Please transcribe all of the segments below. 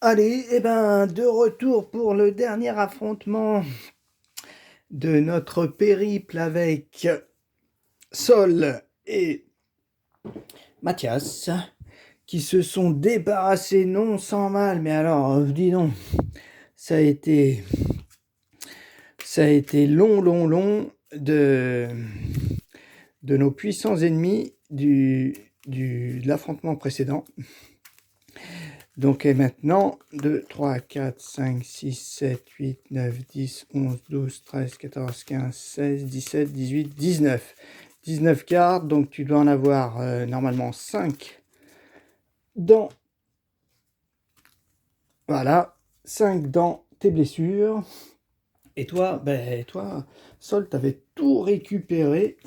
Allez, de retour pour le dernier affrontement de notre périple avec Sol et Mathias, qui se sont débarrassés non sans mal, mais alors, dis donc, ça a été, ça a été long de nos puissants ennemis de l'affrontement précédent. Donc, et maintenant, 2, 3, 4, 5, 6, 7, 8, 9, 10, 11, 12, 13, 14, 15, 16, 17, 18, 19. 19 cartes, donc tu dois en avoir normalement 5 dans, voilà, 5 dans tes blessures. Et toi, Sol, t'avais tout récupéré.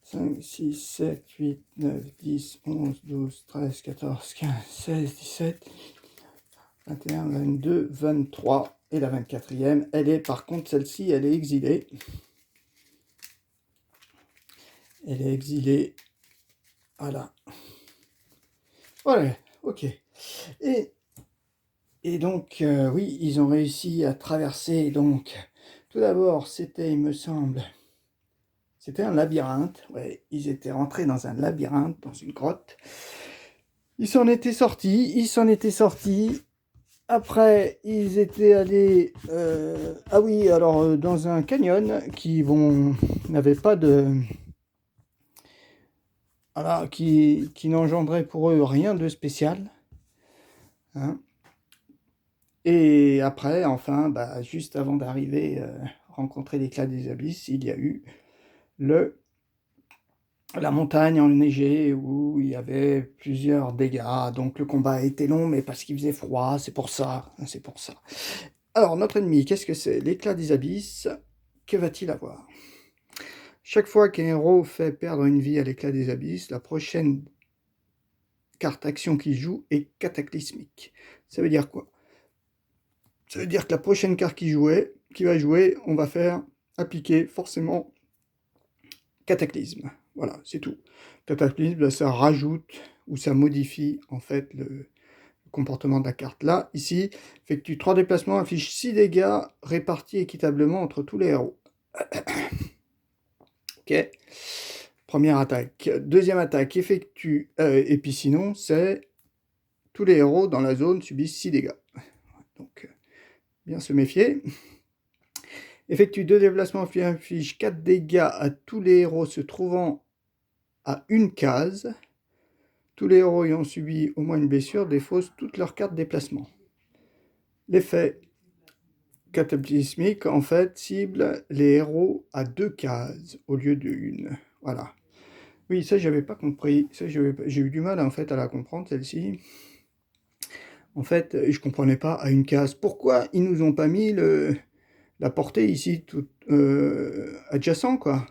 5, 6, 7, 8, 9, 10, 11, 12, 13, 14, 15, 16, 17, 21, 22, 23 et la 24e. Elle est, par contre, celle-ci, elle est exilée. Elle est exilée. Voilà. Voilà, ok. Et donc, oui, ils ont réussi à traverser. Donc, tout d'abord, c'était, il me semble, c'était un labyrinthe. Ouais, ils étaient rentrés dans un labyrinthe, dans une grotte. Ils s'en étaient sortis. Après, ils étaient allés, ah oui, alors dans un canyon n'avait pas de, voilà, qui n'engendrait pour eux rien de spécial, hein. Et après, enfin, juste avant d'arriver, rencontrer l'éclat des abysses, il y a eu le, la montagne enneigée où il y avait plusieurs dégâts. Donc le combat a été long, mais parce qu'il faisait froid, c'est pour ça, c'est pour ça. Alors, notre ennemi, qu'est-ce que c'est? L'éclat des abysses, que va-t-il avoir? Chaque fois qu'un héros fait perdre une vie à l'éclat des abysses, la prochaine carte action qu'il joue est cataclysmique. Ça veut dire quoi? Ça veut dire que la prochaine carte qu'il va jouer, on va faire appliquer forcément cataclysme. Voilà, c'est tout. Cataclysme, ça rajoute ou ça modifie en fait le comportement de la carte. Là, ici, effectue 3 déplacements, affiche 6 dégâts répartis équitablement entre tous les héros. Ok. Première attaque. Deuxième attaque, effectue. Et puis sinon, c'est tous les héros dans la zone subissent 6 dégâts. Donc, bien se méfier. Effectue 2 déplacements, puis inflige 4 dégâts à tous les héros se trouvant à une case. Tous les héros ayant subi au moins une blessure défaussent toutes leurs cartes déplacement. L'effet cataclysmique, en fait, cible les héros à 2 cases au lieu de une. Voilà. Oui, ça, j'avais pas compris. Ça, j'ai eu du mal, en fait, à la comprendre, celle-ci. En fait, je comprenais pas à une case. Pourquoi ils nous ont pas mis la portée ici, tout adjacent, quoi?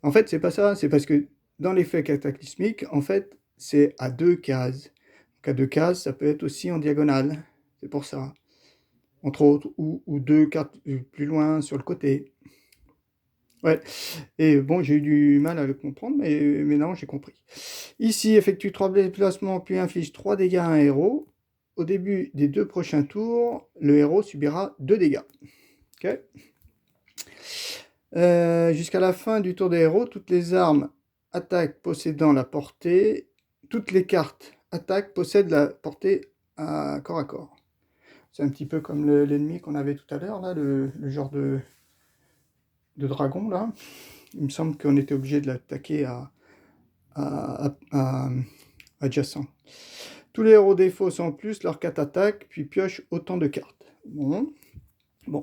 En fait, c'est pas ça. C'est parce que dans l'effet cataclysmique, en fait, c'est à 2 cases. Donc à 2 cases, ça peut être aussi en diagonale. C'est pour ça. Entre autres, ou 2 cartes plus loin sur le côté. Ouais. Et bon, j'ai eu du mal à le comprendre, mais non, j'ai compris. Ici, effectue 3 déplacements, puis inflige 3 dégâts à un héros. Au début des 2 prochains tours, le héros subira 2 dégâts. Ok. Jusqu'à la fin du tour des héros, toutes les armes attaques possédant la portée, toutes les cartes attaques possèdent la portée à corps. C'est un petit peu comme l'ennemi qu'on avait tout à l'heure, là, le genre de dragon, là. Il me semble qu'on était obligé de l'attaquer à adjacent. Tous les héros défaussent en plus leurs 4 attaques, puis piochent autant de cartes. Bon,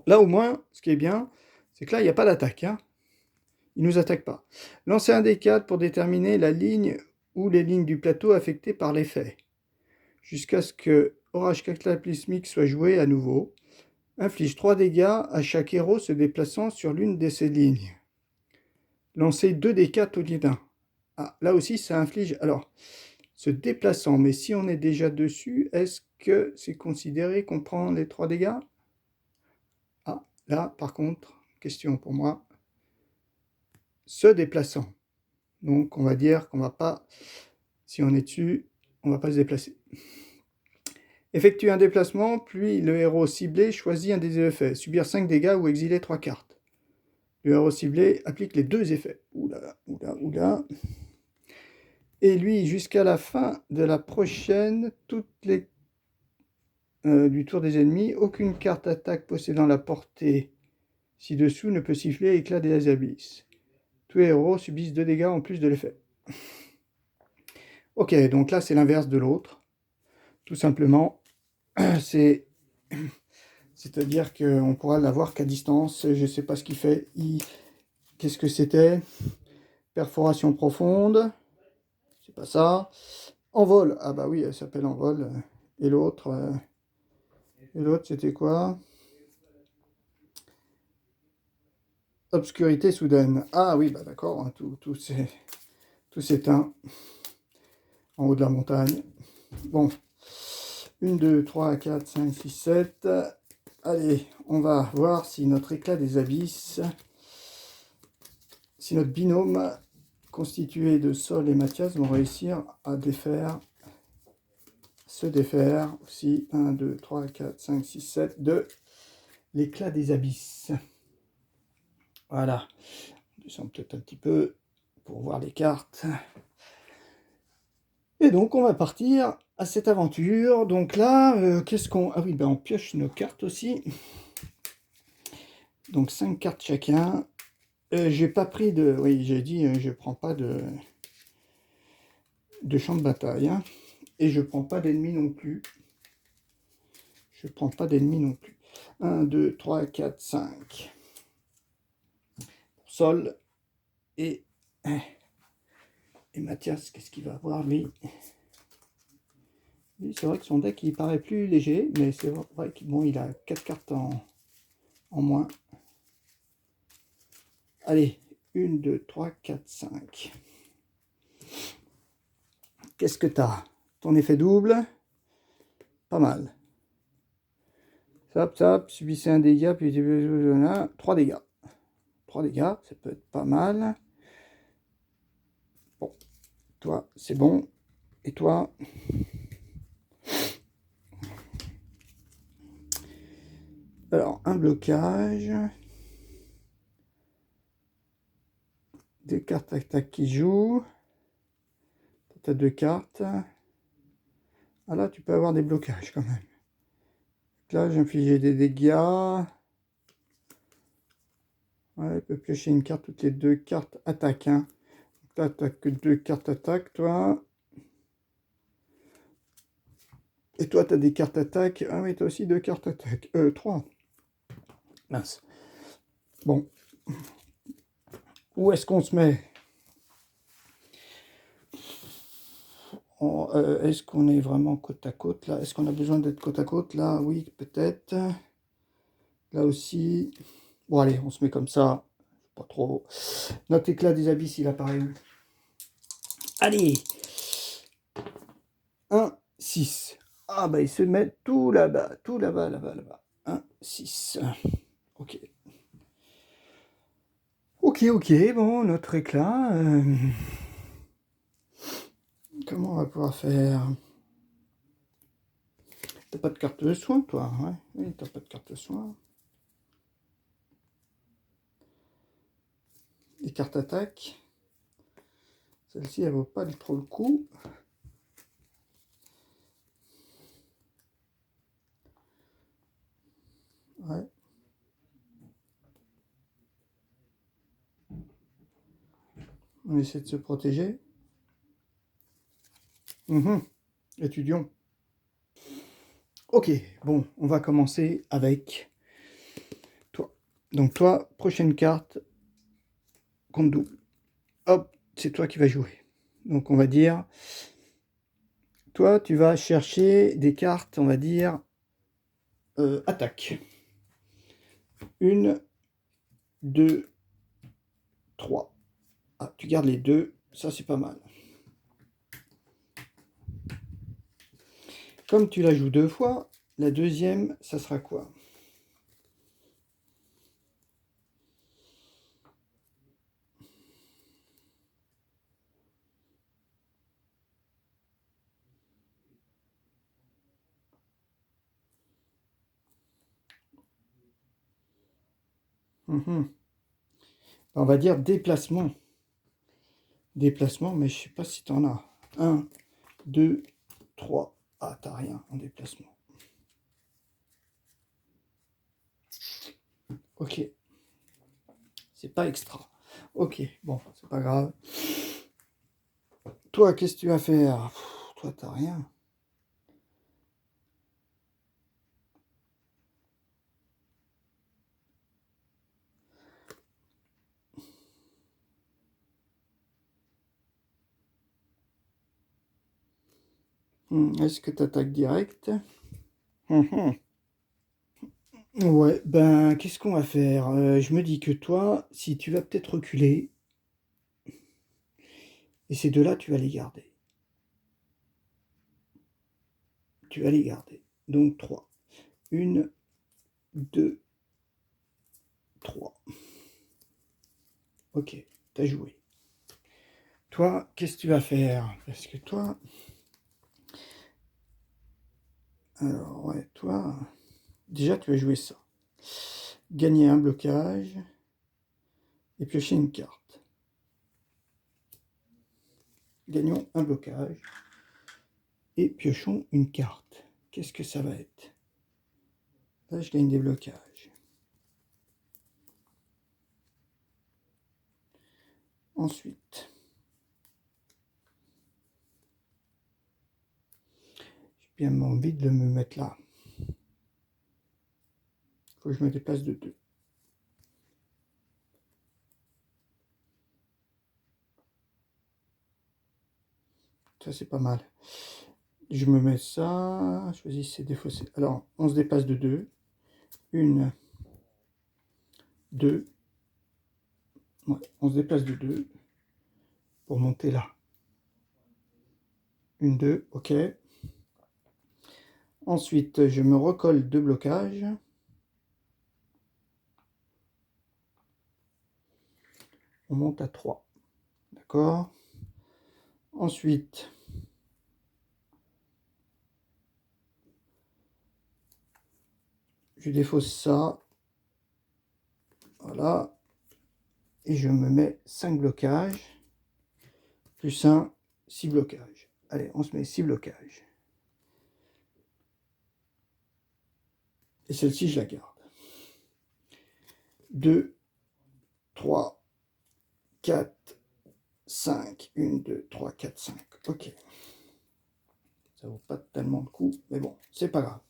là au moins, ce qui est bien, c'est que là, il n'y a pas d'attaque, hein. Ils ne nous attaquent pas. Lancez un des 4 pour déterminer la ligne ou les lignes du plateau affectées par l'effet. Jusqu'à ce que Orage Cataclysmique soit joué à nouveau. Inflige 3 dégâts à chaque héros se déplaçant sur l'une de ces lignes. Lancez 2 des 4 au lieu d'un. Ah, là aussi, ça inflige... Alors, se déplaçant, mais si on est déjà dessus, est-ce que c'est considéré qu'on prend les 3 dégâts? Ah, là, par contre, question pour moi. Se déplaçant. Donc, on va dire qu'on va pas... Si on est dessus, on va pas se déplacer. Effectue un déplacement, puis le héros ciblé choisit un des effets. Subir 5 dégâts ou exiler 3 cartes. Le héros ciblé applique les 2 effets. Oula, oula, oula. Et lui, jusqu'à la fin de la prochaine, toutes les du tour des ennemis, aucune carte attaque possédant la portée ci-dessous ne peut siffler éclat des abysses. Tous les héros subissent 2 dégâts en plus de l'effet. Ok, donc là c'est l'inverse de l'autre. Tout simplement, c'est-à-dire qu'on pourra l'avoir qu'à distance. Je ne sais pas ce qu'il fait. Qu'est-ce que c'était? Perforation profonde. C'est pas ça. Envol. Ah bah oui, elle s'appelle Envol. Et l'autre, c'était quoi? Obscurité soudaine. Ah oui, bah d'accord. Tout s'éteint en haut de la montagne. Bon. 1, 2, 3, 4, 5, 6, 7. Allez, on va voir si notre éclat des abysses, si notre binôme constitué de Sol et Mathias vont réussir à se défaire aussi. 1, 2, 3, 4, 5, 6, 7 de l'éclat des abysses. Voilà. On descend peut-être un petit peu pour voir les cartes. Et donc, on va partir à cette aventure. Donc là, qu'est-ce qu'on... Ah oui, ben on pioche nos cartes aussi. Donc, 5 cartes chacun. J'ai pas pris de... Oui, j'ai dit, je prends pas de champ de bataille. Hein. Et je prends pas d'ennemis non plus. Je prends pas d'ennemis non plus. 1, 2, 3, 4, 5. Pour Sol. Et Mathias, qu'est-ce qu'il va avoir, lui? C'est vrai que son deck, il paraît plus léger, mais c'est vrai qu'il bon, il a 4 cartes en moins. Allez, 1, 2, 3, 4, 5. Qu'est-ce que tu as? Ton effet double? Pas mal. Sap, subissez un dégât, puis 3 dégâts. 3 dégâts, ça peut être pas mal. Bon, toi, c'est bon. Et toi? Alors, un blocage. Des cartes attaque qui jouent. Tu as 2 cartes. Ah là, tu peux avoir des blocages quand même. Là, j'ai infligé des dégâts. Ouais, il peut piocher une carte toutes les 2 cartes attaque. Hein. Donc là, tu n'as que 2 cartes attaque, toi. Et toi, tu as des cartes attaque. Ah oui, tu as aussi 2 cartes attaque. 3. Mince. Bon. Où est-ce qu'on se met? Est-ce qu'on est vraiment côte à côte là? Est-ce qu'on a besoin d'être côte à côte là? Oui, peut-être. Là aussi. Bon, allez, on se met comme ça. Pas trop. Notre éclat des abysses, il apparaît où? Allez! 1, 6. Ah, bah, il se met tout là-bas. Tout là-bas, là-bas, là-bas. 1, 6. Ok. Ok. Bon, notre éclat. Comment on va pouvoir faire? T'as pas de carte de soin, toi? Ouais. Oui, t'as pas de carte de soin. Les cartes attaque. Celle-ci, elle vaut pas trop le coup. Ouais. On essaie de se protéger. Étudions. Ok, bon, on va commencer avec toi. Donc toi, prochaine carte, compte double. Hop, c'est toi qui vas jouer. Donc on va dire, toi tu vas chercher des cartes, on va dire, attaque. 1, 2, 3. Ah, tu gardes les 2, ça c'est pas mal. Comme tu la joues 2 fois, la deuxième, ça sera quoi? Mhm. On va dire déplacement. Déplacement, mais je sais pas si tu en as. 1, 2, 3. Ah, t'as rien en déplacement. Ok. C'est pas extra. Ok, bon, c'est pas grave. Toi, qu'est-ce que tu vas faire? Toi, t'as rien. Est-ce que tu attaques direct? Mhm. Ouais, ben, qu'est-ce qu'on va faire? Je me dis que toi, si tu vas peut-être reculer, et ces deux-là, tu vas les garder. Tu vas les garder. Donc 3. 1, 2, 3. Ok, t'as joué. Toi, qu'est-ce que tu vas faire? Parce que toi... Alors, ouais, toi... Déjà, tu vas jouer ça. Gagner un blocage et piocher une carte. Gagnons un blocage et piochons une carte. Qu'est-ce que ça va être? Là, je gagne des blocages. Ensuite, j'ai bien envie de me mettre là. Il faut que je me déplace de 2. Ça, c'est pas mal. Je me mets ça. Choisissez défausser. Alors, on se déplace de 2. 1, 2. Ouais, on se déplace de 2 pour monter là. 1, 2, ok. Ensuite, je me recolle 2 blocages. On monte à 3. D'accord. Ensuite, je défausse ça. Voilà. Et je me mets 5 blocages. Plus 1, 6 blocages. Allez, on se met 6 blocages. Et celle-ci, je la garde. 2, 3, 4, 5. 1, 2, 3, 4, 5. Ok. Ça vaut pas tellement le coup, mais bon, c'est pas grave.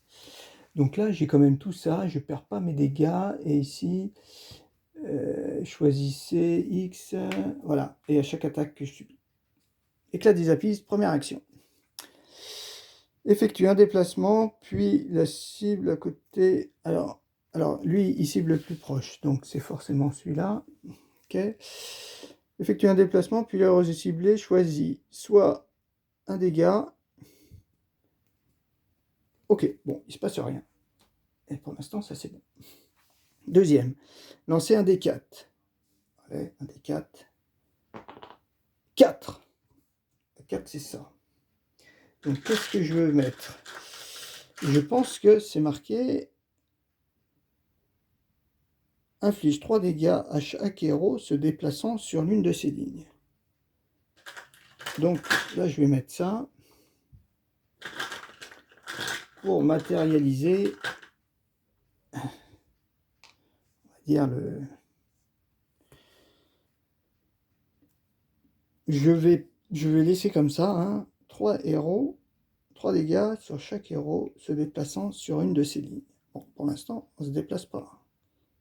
Donc là, j'ai quand même tout ça. Je perds pas mes dégâts. Et ici, choisissez X. Voilà. Et à chaque attaque que je subis. Éclat des apis, première action. Effectue un déplacement, puis la cible à côté. Alors lui, il cible le plus proche, donc c'est forcément celui-là. Ok. Effectue un déplacement, puis l'heure est ciblée, choisit soit un dégât. Ok, bon, il se passe rien. Et pour l'instant, ça c'est bon. Deuxième, lancer un D4. Allez, un D4. 4. 4, c'est ça. Donc, qu'est-ce que je veux mettre? Je pense que c'est marqué inflige 3 dégâts à chaque héros se déplaçant sur l'une de ses lignes. Donc là, je vais mettre ça pour matérialiser, on va dire Je vais laisser comme ça, hein, 3 héros, 3 dégâts sur chaque héros se déplaçant sur une de ces lignes. Bon, pour l'instant, on ne se déplace pas.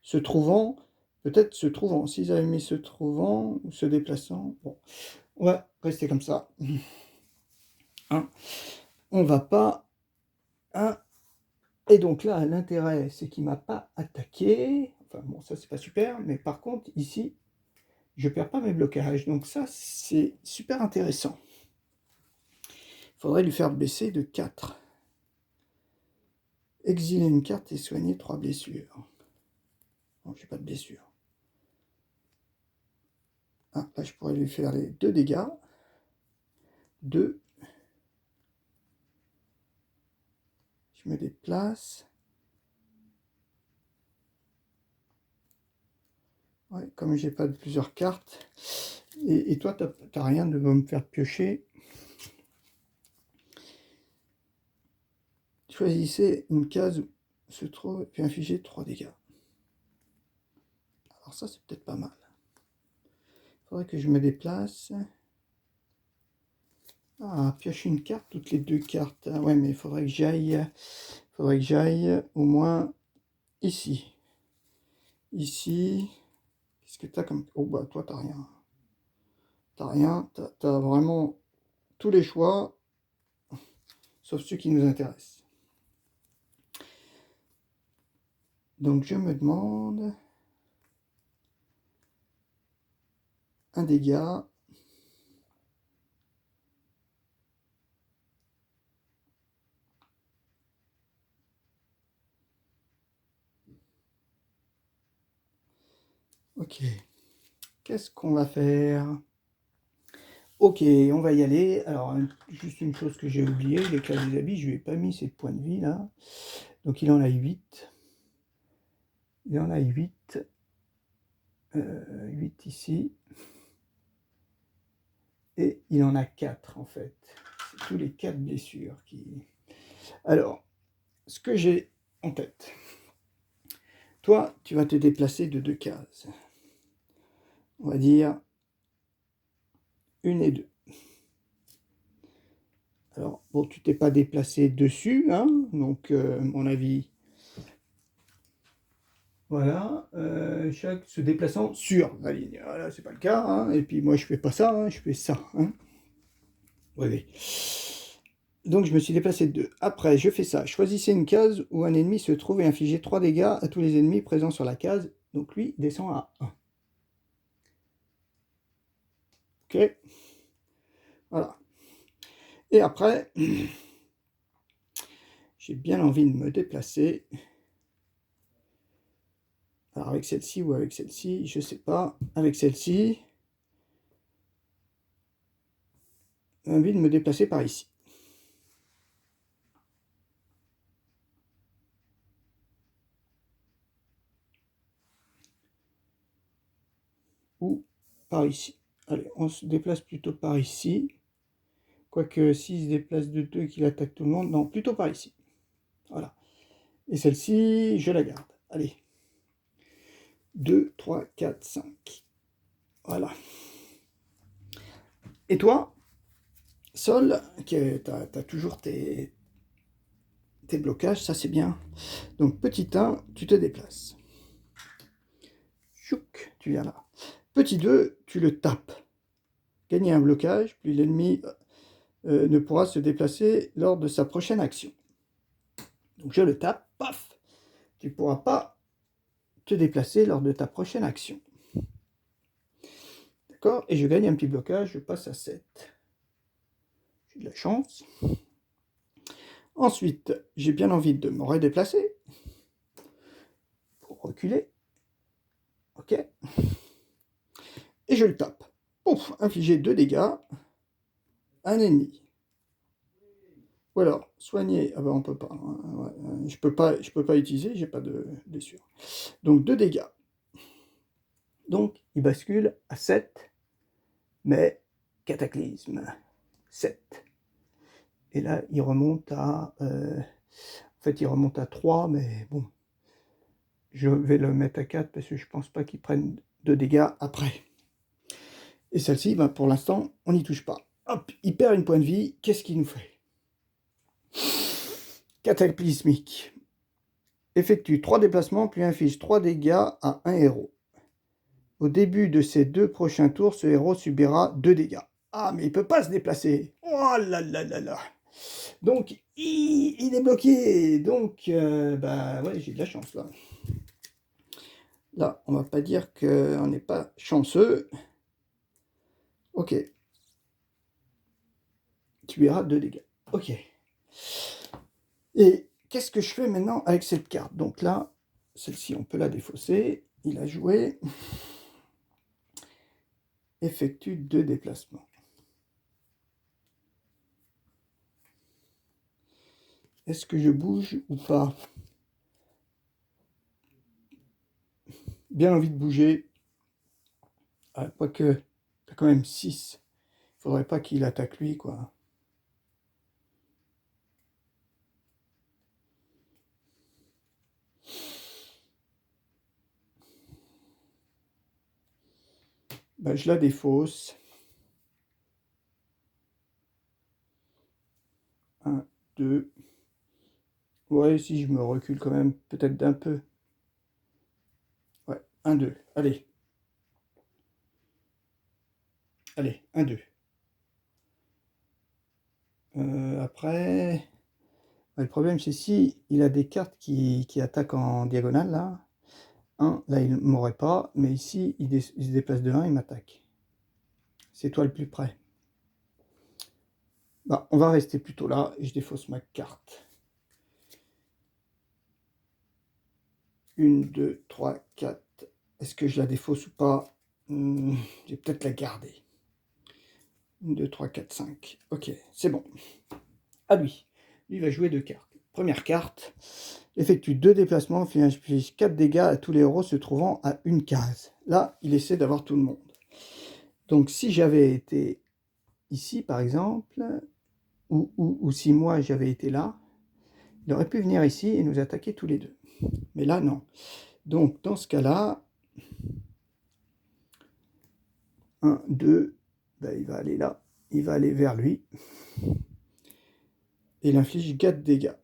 Se trouvant, peut-être se trouvant. S'ils avaient mis se trouvant ou se déplaçant, bon, on va rester comme ça. Hein. On va pas... Hein. Et donc là, l'intérêt, c'est qu'il ne m'a pas attaqué. Enfin bon, ça c'est pas super, mais par contre, ici, je perds pas mes blocages. Donc ça, c'est super intéressant. Il faudrait lui faire baisser de 4. Exiler une carte et soigner 3 blessures. Non, j'ai pas de blessure. Ah, là, je pourrais lui faire les 2 dégâts. 2. Je me déplace. Ouais, comme j'ai pas de plusieurs cartes. Et toi, t'as rien de me faire piocher. Choisissez une case où se trouve puis infligez 3 dégâts. Alors ça, c'est peut-être pas mal. Faudrait que je me déplace. Ah, pioche une carte, toutes les 2 cartes. Ah ouais, mais il faudrait que j'aille au moins ici. Ici. Qu'est-ce que t'as comme... Oh bah toi, t'as rien. T'as rien. T'as vraiment tous les choix, sauf ceux qui nous intéressent. Donc je me demande... Un dégât. Ok. Qu'est-ce qu'on va faire? Ok, on va y aller. Alors, juste une chose que j'ai oublié, les classes des habits, je lui ai pas mis ses points de vie là. Donc il en a 8. Il en a 8. 8 ici. Et il en a 4 en fait. C'est tous les 4 blessures qui... Alors, ce que j'ai en tête. Toi, tu vas te déplacer de 2 cases. On va dire 1 et 2. Alors, bon, tu t'es pas déplacé dessus, hein, donc, à mon avis, voilà, chaque se déplaçant sur la ligne. Voilà, c'est pas le cas, hein, et puis moi, je fais pas ça, hein, je fais ça, hein. Oui, oui. Donc, je me suis déplacé de 2. Après, je fais ça. Choisissez une case où un ennemi se trouve et infligez 3 dégâts à tous les ennemis présents sur la case. Donc, lui, descend à 1. Ok. Voilà. Et après, j'ai bien envie de me déplacer. Alors avec celle-ci ou avec celle-ci, je sais pas. Avec celle-ci, j'ai envie de me déplacer par ici. Ou par ici. Allez, on se déplace plutôt par ici. Quoique s'il se déplace de 2 et qu'il attaque tout le monde, non, plutôt par ici. Voilà. Et celle-ci, je la garde. Allez. 2, 3, 4, 5. Voilà. Et toi, Sol, t'as toujours tes blocages, ça c'est bien. Donc petit 1, tu te déplaces. Chouk, tu viens là. Petit 2, tu le tapes. Gagner un blocage, puis l'ennemi ne pourra se déplacer lors de sa prochaine action. Donc je le tape, paf, tu ne pourras pas te déplacer lors de ta prochaine action. D'accord? Et je gagne un petit blocage, je passe à 7. J'ai de la chance. Ensuite, j'ai bien envie de me redéplacer pour reculer. Ok. Et je le tape. Pouf, infliger 2 dégâts à un ennemi. Ou alors, soigner. Ah ben on peut pas. Ouais, je peux pas utiliser, j'ai pas de blessure. Donc 2 dégâts. Donc il bascule à 7, mais cataclysme. 7. Et là, il remonte à... en fait, il remonte à 3, mais bon. Je vais le mettre à 4 parce que je pense pas qu'il prenne de dégâts après. Et celle-ci, ben, pour l'instant, on n'y touche pas. Hop, il perd une point de vie. Qu'est-ce qu'il nous fait? Cataclysmique. Effectue 3 déplacements, puis inflige 3 dégâts à un héros. Au début de ses 2 prochains tours, ce héros subira 2 dégâts. Ah, mais il peut pas se déplacer. Oh là là là là. Donc, il est bloqué. Donc, bah ouais, j'ai de la chance là. Là, on va pas dire qu'on n'est pas chanceux. Ok. Tu verras 2 dégâts. Ok. Et qu'est-ce que je fais maintenant avec cette carte? Donc là, celle-ci, on peut la défausser. Il a joué. Effectue 2 déplacements. Est-ce que je bouge ou pas? Bien envie de bouger. Ah, quoique, t'as quand même 6. Faudrait pas qu'il attaque lui, quoi. Bah, je la défausse. 1, 2. Ouais, si je me recule quand même, peut-être d'un peu. Ouais, 1, 2. Allez. Allez, 1, 2. Après... ouais, le problème, c'est si il a des cartes qui attaquent en diagonale, là. 1, là, il ne m'aurait pas. Mais ici, il se déplace de 1, il m'attaque. C'est toi le plus près. Bah, on va rester plutôt là. Et je défausse ma carte. 1, 2, 3, 4. Est-ce que je la défausse ou pas? Je vais peut-être la garder. 1, 2, 3, 4, 5. Ok, c'est bon. À lui. Lui va jouer 2 cartes. Première carte. Effectue 2 déplacements, inflige 4 dégâts à tous les héros se trouvant à une case. Là, il essaie d'avoir tout le monde. Donc si j'avais été ici, par exemple, ou si moi j'avais été là, il aurait pu venir ici et nous attaquer tous les deux. Mais là, non. Donc, dans ce cas-là, 1, 2, ben, il va aller là. Il va aller vers lui. Et il inflige 4 dégâts.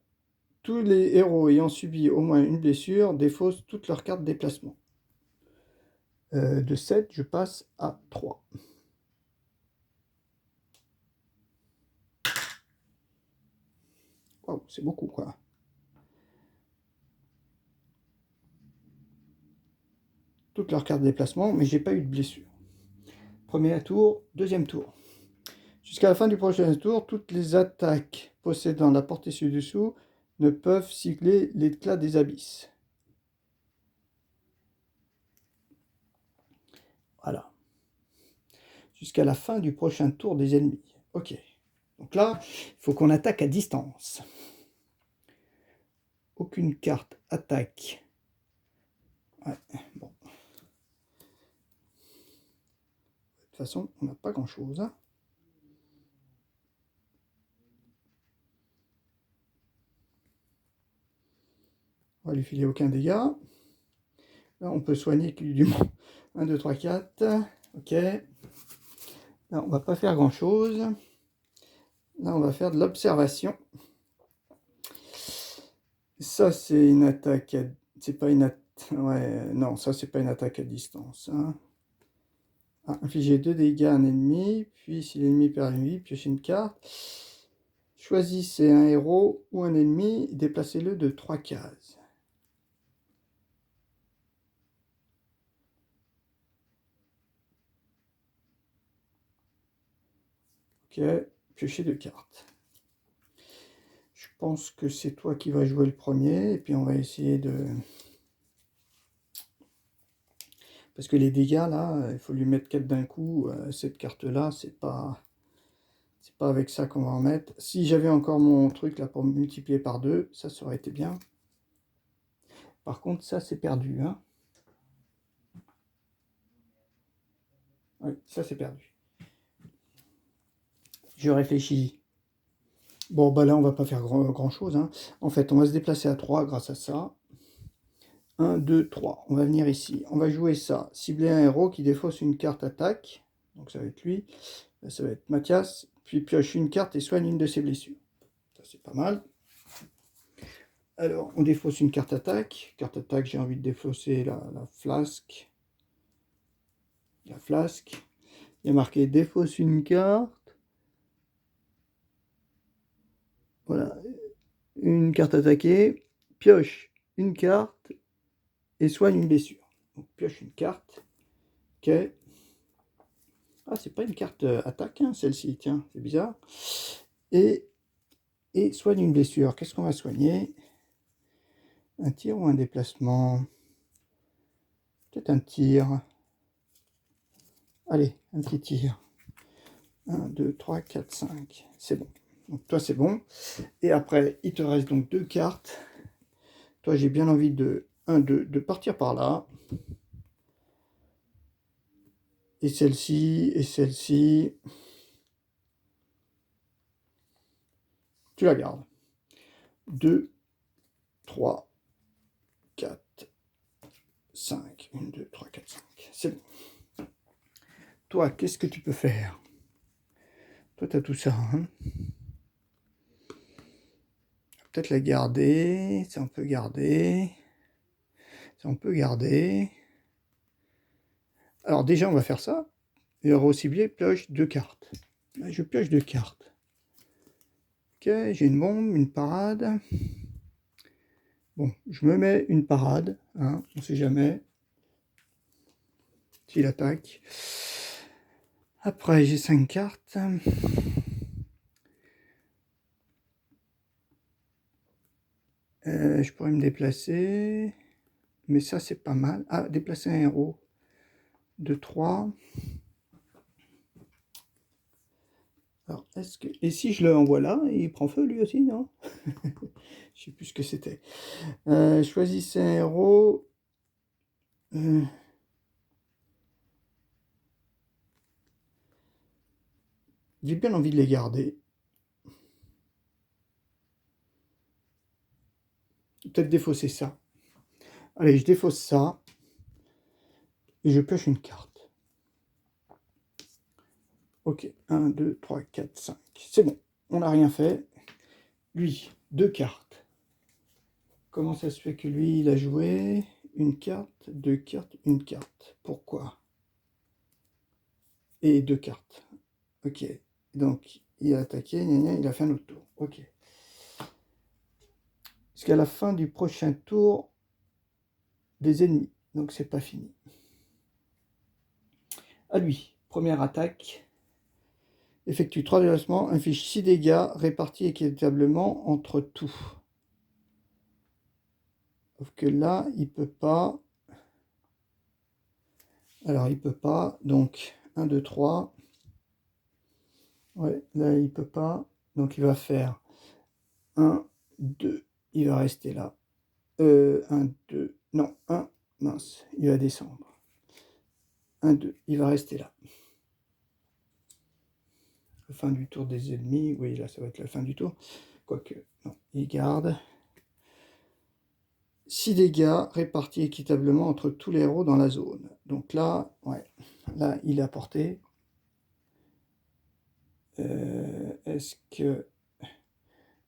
Tous les héros ayant subi au moins une blessure défaussent toutes leurs cartes déplacement. De 7, je passe à 3. Waouh, c'est beaucoup, quoi. Toutes leurs cartes déplacement, mais j'ai pas eu de blessure. Premier tour, deuxième tour. Jusqu'à la fin du prochain tour, toutes les attaques possédant la portée ci-dessous ne peuvent cibler l'éclat des abysses. Voilà. Jusqu'à la fin du prochain tour des ennemis. Ok. Donc là, il faut qu'on attaque à distance. Aucune carte attaque. Ouais, bon. De toute façon, on n'a pas grand-chose. On va lui filer aucun dégât. Là, on peut soigner du monde. 1, 2, 3, 4. Ok. Là, on va pas faire grand-chose. Là, on va faire de l'observation. Ça, c'est une attaque à... C'est pas une attaque... Ouais, non, ça, c'est pas une attaque à distance. Hein. Ah, infliger 2 dégâts à un ennemi, puis si l'ennemi perd une vie, piochez une carte. Choisissez un héros ou un ennemi, déplacez-le de 3 cases. Ok, piocher 2 cartes. Je pense que c'est toi qui vas jouer le premier, et puis on va essayer de... Parce que les dégâts, là, il faut lui mettre 4 d'un coup. Cette carte-là, c'est pas avec ça qu'on va en mettre. Si j'avais encore mon truc, là, pour multiplier par 2, ça aurait été bien. Par contre, ça, c'est perdu, hein. Oui, ça, c'est perdu. Je réfléchis. Bon, bah là, on va pas faire grand-chose, hein. En fait, on va se déplacer à 3 grâce à ça. 1, 2, 3. On va venir ici. On va jouer ça. Cibler un héros qui défausse une carte attaque. Donc ça va être lui. Là, ça va être Mathias. Puis pioche une carte et soigne une de ses blessures. Ça, c'est pas mal. Alors, on défausse une carte attaque. Carte attaque, j'ai envie de défausser la flasque. La flasque. Il y a marqué défausse une carte. Voilà. Une carte attaquée. Pioche une carte et soigne une blessure. Donc, pioche une carte. Ok. Ah, c'est pas une carte attaque, hein, celle-ci. Tiens, c'est bizarre. Et soigne une blessure. Qu'est-ce qu'on va soigner? Un tir ou un déplacement? Peut-être un tir. Allez, un petit tir. 1, 2, 3, 4, 5. C'est bon. Donc toi, c'est bon. Et après, il te reste donc 2 cartes. Toi, j'ai bien envie de partir par là. et celle-ci, et celle-ci. Tu la gardes. 2, 3, 4, 5. 1, 2, 3, 4, 5. C'est bon. Toi, qu'est-ce que tu peux faire? Toi, tu as tout ça. Hein, peut-être la garder. Ça, on peut garder. Ça, on peut garder. Alors, déjà, on va faire ça. Et au ciblé, pioche 2 cartes. Là, je pioche 2 cartes. Ok, j'ai une bombe, une parade. Bon, je me mets une parade. Hein, on ne sait jamais s'il attaque. Après, j'ai 5 cartes. Je pourrais me déplacer. Mais ça, c'est pas mal. Ah, déplacer un héros. 2, 3. Alors, est-ce que... Et si je le envoie là, il prend feu lui aussi, non? Je sais plus ce que c'était. Choisissez un héros. J'ai bien envie de les garder. Peut-être défausser ça. Allez, je défausse ça. Et je pioche une carte. Ok, 1, 2, 3, 4, 5. C'est bon, on n'a rien fait. Lui, 2 cartes. Comment ça se fait que lui, il a joué une carte, 2 cartes, une carte? Pourquoi? Et 2 cartes. Ok, donc il a attaqué, il a fait un autre tour. Ok. Jusqu'à la fin du prochain tour des ennemis. Donc c'est pas fini. À lui, première attaque. Effectue 3 déplacements, inflige 6 dégâts répartis équitablement entre tout. Sauf que là, il peut pas. Alors, il peut pas. Donc, 1, 2, 3. Ouais, là, il peut pas. Donc, il va faire 1, 2. Il va rester là. 1, 2. Non, 1. Mince, il va descendre. 1, 2. Il va rester là. La fin du tour des ennemis. Oui, là, ça va être la fin du tour. Quoique, non, il garde. 6 dégâts répartis équitablement entre tous les héros dans la zone. Donc là, ouais, là, il est à portée. Est-ce que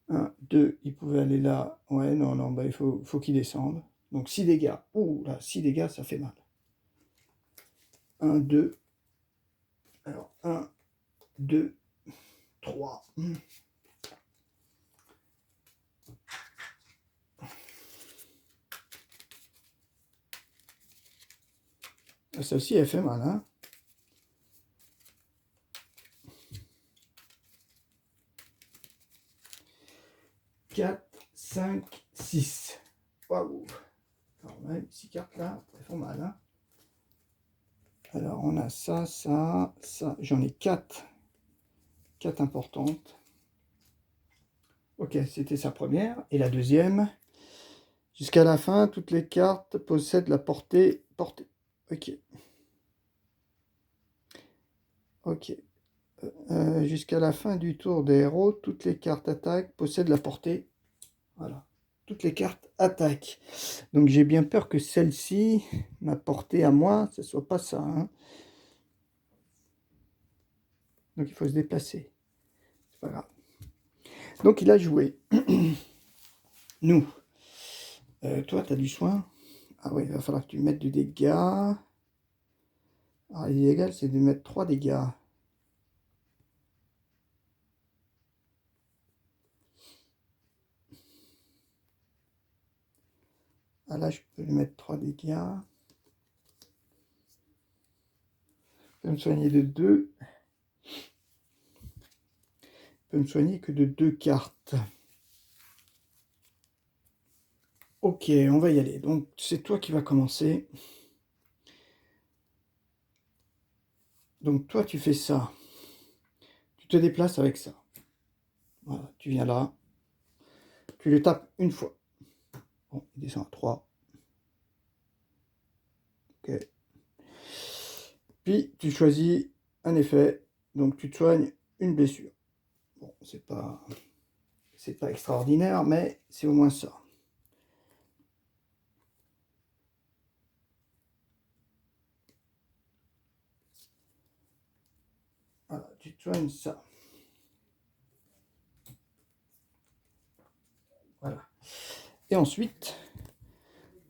1, 2, il pouvait aller là? Ouais, non, non, bah, il faut qu'il descende. Donc 6 dégâts. Ouh, là, 6 dégâts, ça fait mal. 1, 2. Alors, 1, 2, 3. Ça aussi, elle fait mal, hein. « 4, 5, 6. Waouh. Alors, on a 6 cartes là, elles font mal, hein. Alors, on a ça, ça, ça. J'en ai 4. 4 importantes. Ok, c'était sa première. Et la deuxième. Jusqu'à la fin, toutes les cartes possèdent la portée. Ok. Ok. Jusqu'à la fin du tour des héros, toutes les cartes attaque possèdent la portée. Voilà. Toutes les cartes attaquent. Donc j'ai bien peur que celle-ci, ma portée à moi, ce soit pas ça. Hein. Donc il faut se déplacer. C'est pas grave. Donc il a joué. Nous. Toi, tu as du soin. Ah oui, il va falloir que tu mettes du dégât. Alors l'idéal, c'est de mettre 3 dégâts. Ah là, je peux lui mettre 3 dégâts. Je peux me soigner de 2. Je peux me soigner que de 2 cartes. Ok, on va y aller. Donc, c'est toi qui vas commencer. Donc, toi, tu fais ça. Tu te déplaces avec ça. Voilà, tu viens là. Tu le tapes une fois. Bon, il descend à 3. Ok. Puis tu choisis un effet, donc tu te soignes une blessure. Bon, c'est pas extraordinaire, mais c'est au moins ça. Voilà, tu te soignes ça. Voilà. Et ensuite,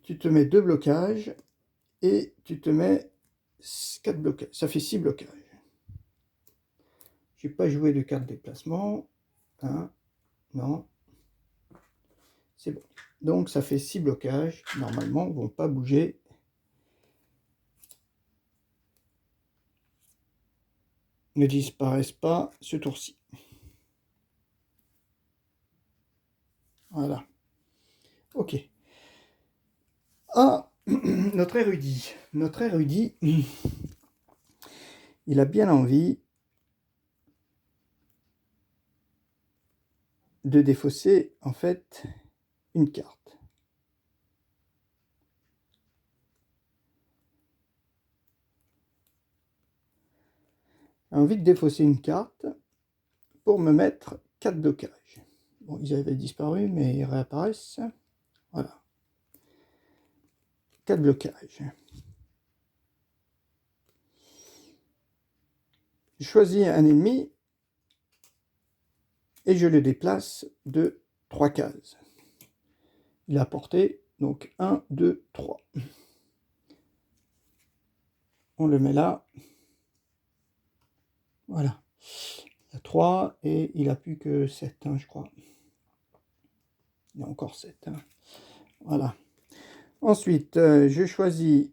tu te mets 2 blocages et tu te mets 4 blocages. Ça fait 6 blocages. Je n'ai pas joué de carte déplacement. Hein, non. C'est bon. Donc ça fait 6 blocages. Normalement, ils ne vont pas bouger. Ne disparaissent pas ce tour-ci. Voilà. Ok. Ah, notre érudit. Notre érudit, il a bien envie de défausser, en fait, une carte. Il a envie de défausser une carte pour me mettre 4 blocages. Bon, ils avaient disparu, mais ils réapparaissent. Voilà. 4 blocages. Je choisis un ennemi et je le déplace de 3 cases. Il a porté donc 1, 2, 3. On le met là. Voilà. Il y a 3 et il n'a plus que 7, hein, je crois. Il y a encore 7. Hein. Voilà. Ensuite, je choisis.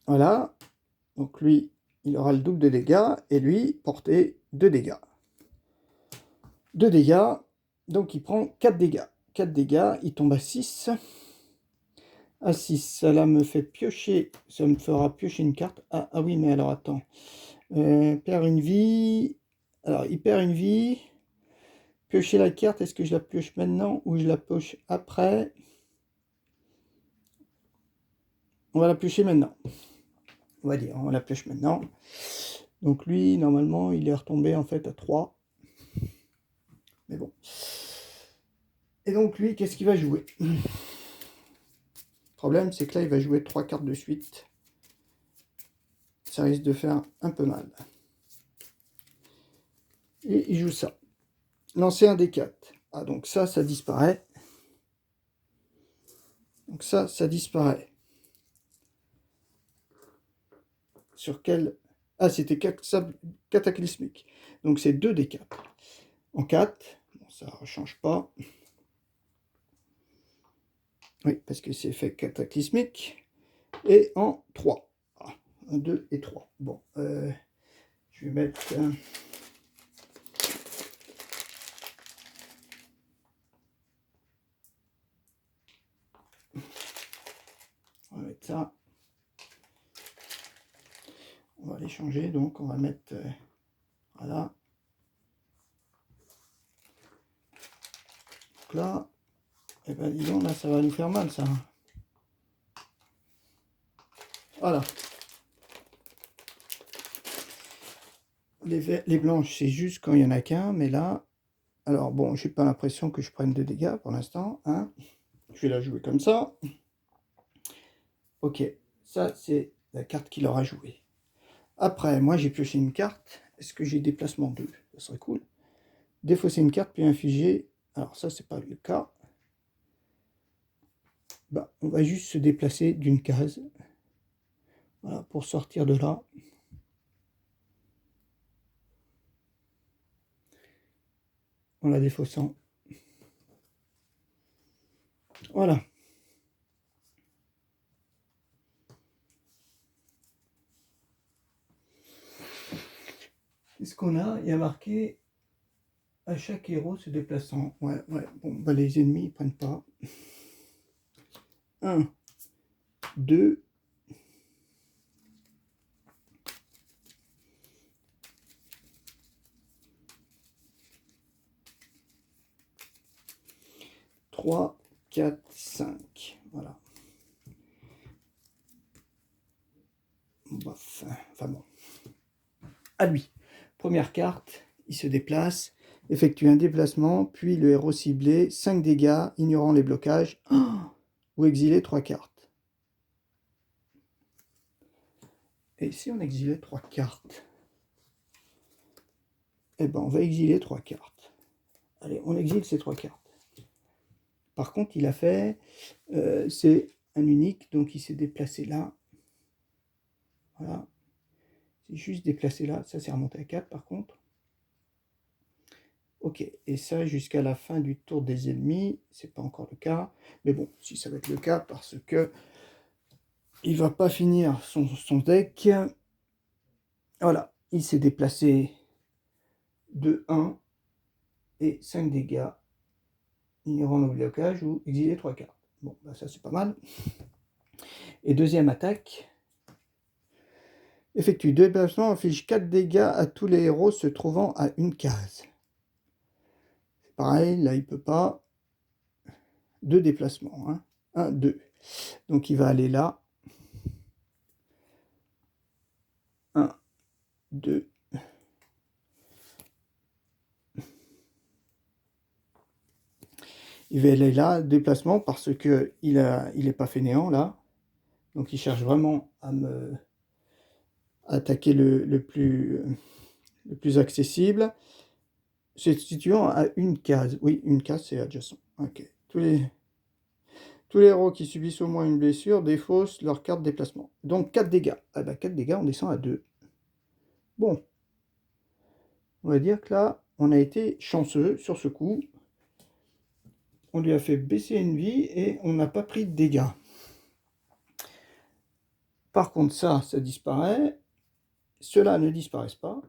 Voilà. Donc lui, il aura le double de dégâts et lui, porter 2 dégâts. 2 dégâts. Donc il prend 4 dégâts. 4 dégâts, il tombe à 6. À 6, cela me fait piocher, ça me fera piocher une carte. Ah, ah oui, mais alors attends. Perd une vie. Alors, il perd une vie. Piocher la carte, est-ce que je la pioche maintenant ou je la pioche après? On va la piocher maintenant. On va dire, on la pioche maintenant. Donc lui, normalement, il est retombé en fait à 3. Mais bon. Et donc lui, qu'est-ce qu'il va jouer? Le problème, c'est que là, il va jouer 3 cartes de suite. Ça risque de faire un peu mal. Et il joue ça. Lancer un des 4. Ah, donc ça disparaît. Donc ça disparaît. Sur quel... Ah, c'était cataclysmique. Donc c'est 2 des 4. En 4, bon, ça ne change pas. Oui, parce que c'est fait cataclysmique. Et en 3. Ah, 1, 2 et 3. Bon, je vais mettre... on va mettre ça. On va les changer, donc on va mettre... voilà. Donc là, et ben disons, là, ça va nous faire mal, ça. Voilà. Les blanches, c'est juste quand il n'y en a qu'un, mais là... Alors bon, j'ai pas l'impression que je prenne de dégâts pour l'instant. Hein. Je vais la jouer comme ça. Ok, ça c'est la carte qu'il aura jouée. Après, moi j'ai pioché une carte. Est-ce que j'ai déplacement 2? Ça serait cool. Défausser une carte, puis infliger... Alors ça, c'est pas le cas. Bah, on va juste se déplacer d'une case. Voilà, pour sortir de là. En la défaussant. Voilà. Qu'est-ce qu'on a? Il y a marqué à chaque héros se déplaçant. Ouais, ouais. Bon, bah les ennemis, ils prennent pas. 1, 2, 3, 4, 5. Voilà. bof, enfin bon. À lui. Première carte, il se déplace, effectue un déplacement, puis le héros ciblé, 5 dégâts, ignorant les blocages, ou exiler 3 cartes. Et si on exilait 3 cartes? Eh ben, on va exiler 3 cartes. Allez, on exile ces 3 cartes. Par contre, il a fait, c'est un unique, donc il s'est déplacé là. Voilà. C'est juste déplacé là, ça c'est remonté à 4 par contre. Ok, et ça jusqu'à la fin du tour des ennemis, c'est pas encore le cas, mais bon, si ça va être le cas, parce que il va pas finir son deck. Voilà, il s'est déplacé de 1 et 5 dégâts, ignorant le blocage ou exiler 3 cartes. Bon, bah ça c'est pas mal. Et deuxième attaque, effectue 2 déplacements, inflige 4 dégâts à tous les héros se trouvant à une case. C'est pareil, là il peut pas. 2 déplacements, hein. 1, 2. Donc il va aller là. 1, 2. Il va aller là, déplacement, parce que il est pas fainéant là. Donc il cherche vraiment à me attaquer le plus accessible. Se situant à une case. Oui, une case c'est adjacent. Ok. Tous les héros qui subissent au moins une blessure défaussent leur carte déplacement. Donc 4 dégâts. Ah bah 4 dégâts, on descend à 2. Bon. On va dire que là, on a été chanceux sur ce coup. On lui a fait baisser une vie et on n'a pas pris de dégâts. Par contre, ça disparaît. Ceux-là ne disparaissent pas.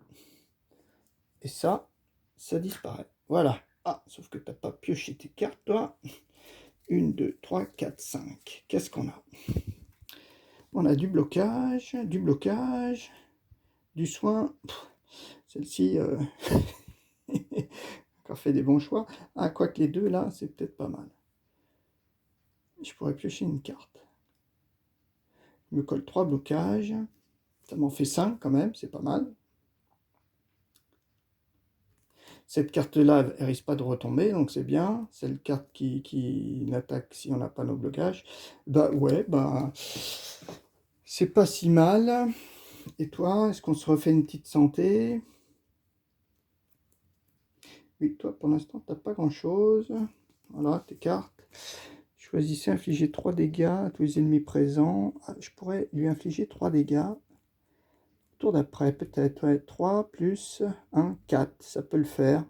Et ça disparaît. Voilà. Ah, sauf que tu n'as pas pioché tes cartes, toi. 1, 2, 3, 4, 5. Qu'est-ce qu'on a? On a du blocage, du soin. Celle-ci, encore fait des bons choix. Ah, quoique les deux, là, c'est peut-être pas mal. Je pourrais piocher une carte. Je me colle 3 blocages. Ça m'en fait 5 quand même, c'est pas mal. Cette carte-là, elle risque pas de retomber, donc c'est bien. C'est la carte qui n'attaque si on n'a pas nos blocages. Bah ouais, bah c'est pas si mal. Et toi, est-ce qu'on se refait une petite santé? Oui, toi, pour l'instant, t'as pas grand-chose. Voilà, tes cartes. Choisissez infliger 3 dégâts à tous les ennemis présents. Ah, je pourrais lui infliger 3 dégâts. Tour d'après, peut-être. Ouais, 3 plus 1, 4. Ça peut le faire.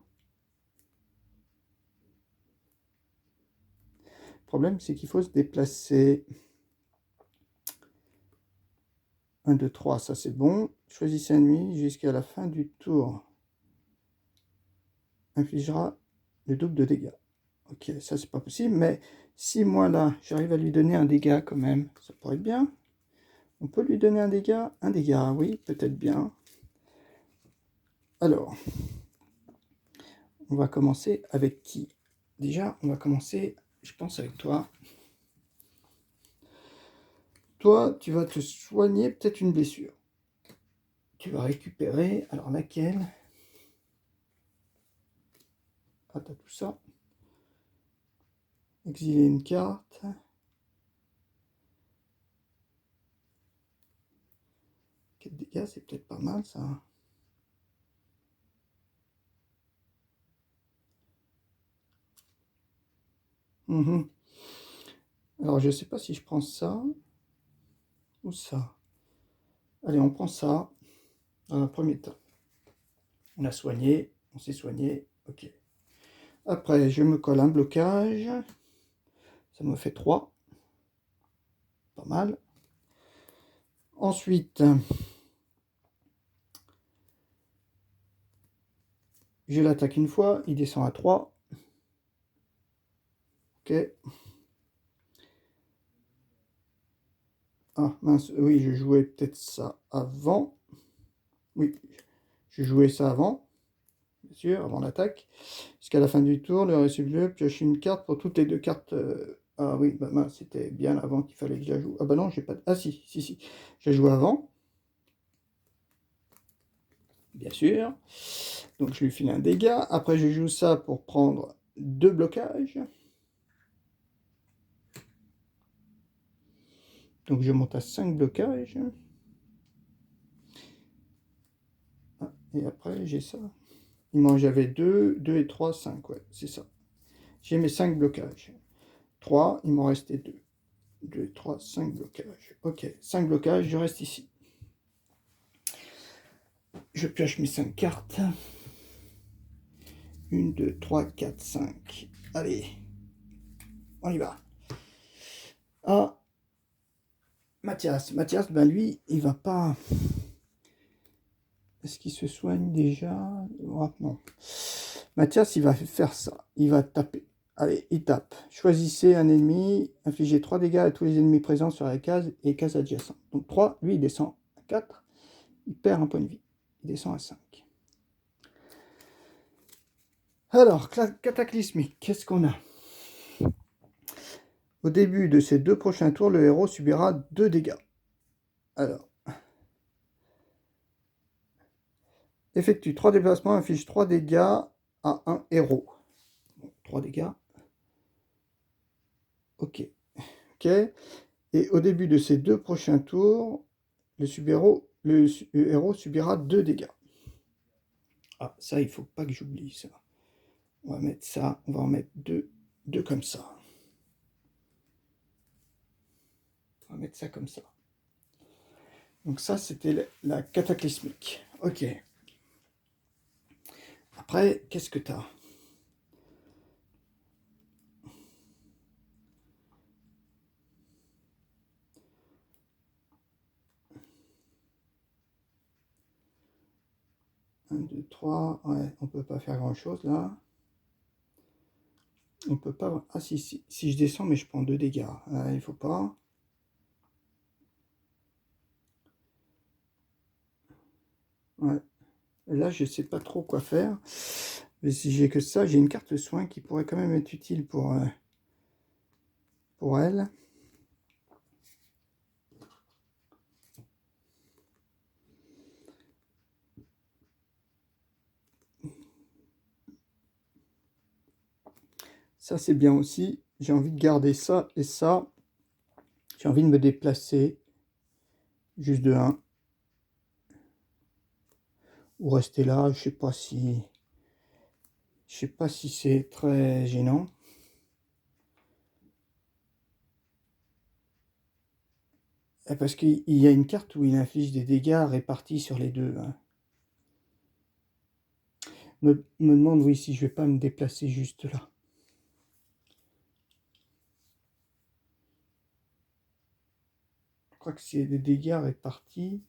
Le problème, c'est qu'il faut se déplacer. 1, 2, 3, ça c'est bon. Choisissez un ennemi jusqu'à la fin du tour. Infligera le double de dégâts. Ok, ça c'est pas possible, mais si moi là, j'arrive à lui donner un dégât quand même, ça pourrait être bien. On peut lui donner un dégât, oui, peut-être bien. Alors, on va commencer avec qui? Déjà, on va commencer, je pense, avec toi. Toi, tu vas te soigner peut-être une blessure. Tu vas récupérer, alors laquelle? Ah, t'as tout ça. Exiler une carte. Quel dégâts, c'est peut-être pas mal ça. Alors, je sais pas si je prends ça ou ça. Allez, on prend ça dans un premier temps. On a soigné, on s'est soigné, ok. Après, je me colle un blocage. Ça me fait 3. Pas mal. Ensuite, je l'attaque une fois, il descend à 3. Ok. Ah mince, oui, je jouais peut-être ça avant. Oui, je jouais ça avant, bien sûr, avant l'attaque. Jusqu'à la fin du tour, le récit bleu pioche une carte pour toutes les 2 cartes. Ah oui, bah mince, c'était bien avant qu'il fallait que je la joue. Ah bah non, j'ai pas. Ah si, si, si. J'ai joué avant. bien sûr. Donc je lui file un dégât. Après je joue ça pour prendre 2 blocages. Donc je monte à 5 blocages. Ah, et après j'ai ça. J'avais 2, 2 et 3, 5, ouais, c'est ça. J'ai mes 5 blocages. 3, il m'en restait 2. 2 et 3, 5 blocages. Ok, 5 blocages, je reste ici. Je pioche mes 5 cartes. 1, 2, 3, 4, 5. Allez, on y va. Ah, Mathias. Mathias, ben lui, il va pas... Est-ce qu'il se soigne déjà? Oh, non. Mathias, il va faire ça. Il va taper. Allez, il tape. Choisissez un ennemi. Infligez 3 dégâts à tous les ennemis présents sur la case et case adjacente. Donc 3, lui, il descend à 4. Il perd un point de vie. Il descend à 5. Alors, cataclysmique, qu'est-ce qu'on a? Au début de ces 2 prochains tours, le héros subira 2 dégâts. Alors, effectue 3 déplacements, inflige 3 dégâts à un héros. Bon, 3 dégâts. Ok. Ok. Et au début de ces 2 prochains tours, le héros subira 2 dégâts. Ah, ça, il faut pas que j'oublie ça. On va mettre ça, on va en mettre 2 comme ça. On va mettre ça comme ça. Donc ça, c'était la cataclysmique. Ok. Après, qu'est-ce que tu as? Un, 2, 3. Ouais, on peut pas faire grand-chose là. On peut pas... Ah si, si je descends, mais je prends 2 dégâts. Il faut pas. Ouais. Et là, je sais pas trop quoi faire. Mais si j'ai que ça, j'ai une carte soin qui pourrait quand même être utile pour elle. Ça, c'est bien aussi. J'ai envie de garder ça et ça. J'ai envie de me déplacer. Juste de 1. Ou rester là. Je sais pas si... Je sais pas si c'est très gênant. Parce qu'il y a une carte où il inflige des dégâts répartis sur les deux. Hein. Me demande, oui, si je vais pas me déplacer juste là. Je crois que c'est des dégâts répartis.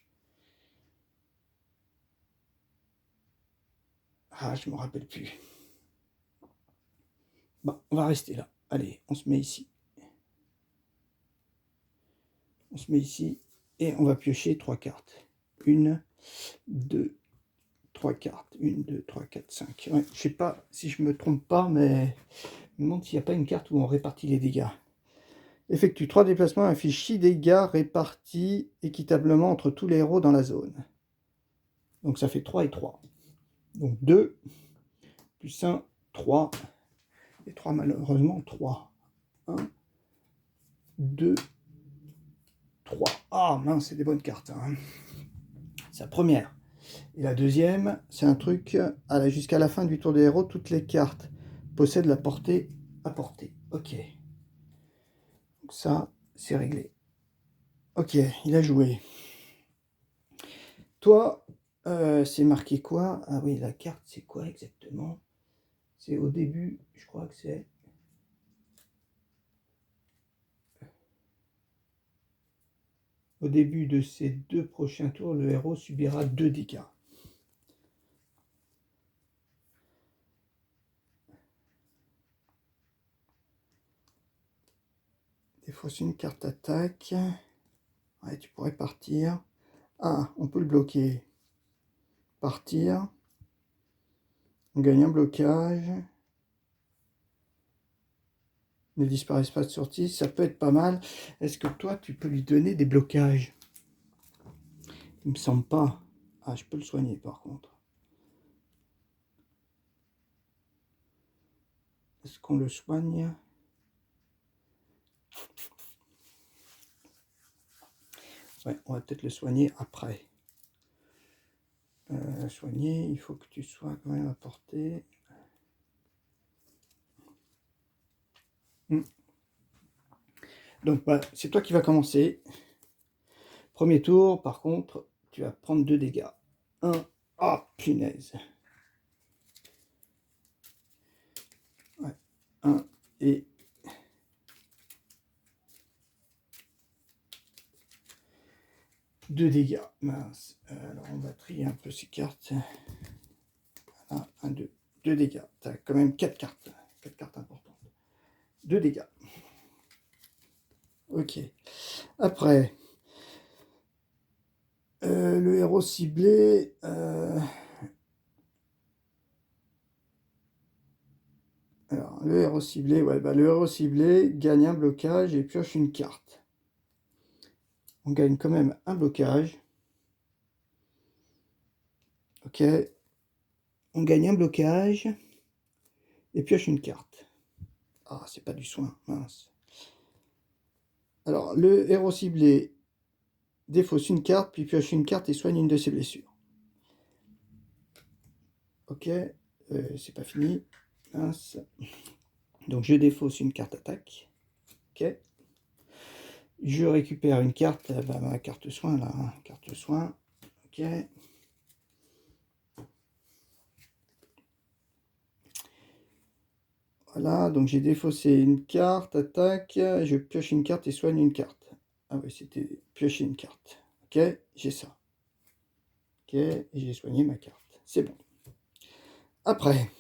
Ah, je me rappelle plus. Bon, on va rester là. Allez, on se met ici. On se met ici et on va piocher 3 cartes. 1, 2, 3 cartes. 1, 2, 3, 4, 5. Ouais, je sais pas si je me trompe pas, mais je me demande s'il n'y a pas une carte où on répartit les dégâts. Effectue 3 déplacements, affiche 6 dégâts répartis équitablement entre tous les héros dans la zone. Donc ça fait 3 et 3. Donc 2, plus 1, 3. Et 3 malheureusement, 3. 1, 2, 3. Ah mince, c'est des bonnes cartes. Hein. C'est la première. Et la deuxième, c'est un truc, jusqu'à la fin du tour des héros, toutes les cartes possèdent la portée à portée. Ok. Donc ça, c'est réglé. Ok, il a joué. Toi, c'est marqué quoi? Ah oui, la carte, c'est quoi exactement? C'est au début, je crois que c'est... Au début de ces 2 prochains tours, le héros subira 2 dégâts. Défausse une carte attaque. Ouais, tu pourrais partir. Ah, on peut le bloquer. Partir. On gagne un blocage. Ne disparaissent pas de sortie. Ça peut être pas mal. Est-ce que toi, tu peux lui donner des blocages? Il me semble pas. Ah, je peux le soigner par contre. Est-ce qu'on le soigne? Ouais, on va peut-être le soigner après. Soigner, il faut que tu sois quand même à portée. Donc, bah, c'est toi qui vas commencer. Premier tour, par contre, tu vas prendre 2 dégâts. 1. Ah, punaise. Ouais, 1 et... Deux dégâts. Mince. Alors, on va trier un peu ces cartes. 1, 2. 2 dégâts. Tu as quand même 4 cartes. 4 cartes importantes. 2 dégâts. Ok. Après, le héros ciblé... Alors, le héros ciblé, ouais, bah, le héros ciblé gagne un blocage et pioche une carte. On gagne quand même un blocage. Ok. On gagne un blocage et pioche une carte. Ah, c'est pas du soin, mince. Alors, le héros ciblé défausse une carte, puis pioche une carte et soigne une de ses blessures. Ok, c'est pas fini. Mince. Donc, je défausse une carte attaque. Ok. Je récupère une carte, bah, ma carte soin là, hein. Carte soin. Ok. Voilà, donc j'ai défaussé une carte, attaque, je pioche une carte et soigne une carte. Ah oui, c'était piocher une carte. Ok, j'ai ça. Ok, et j'ai soigné ma carte. C'est bon. Après,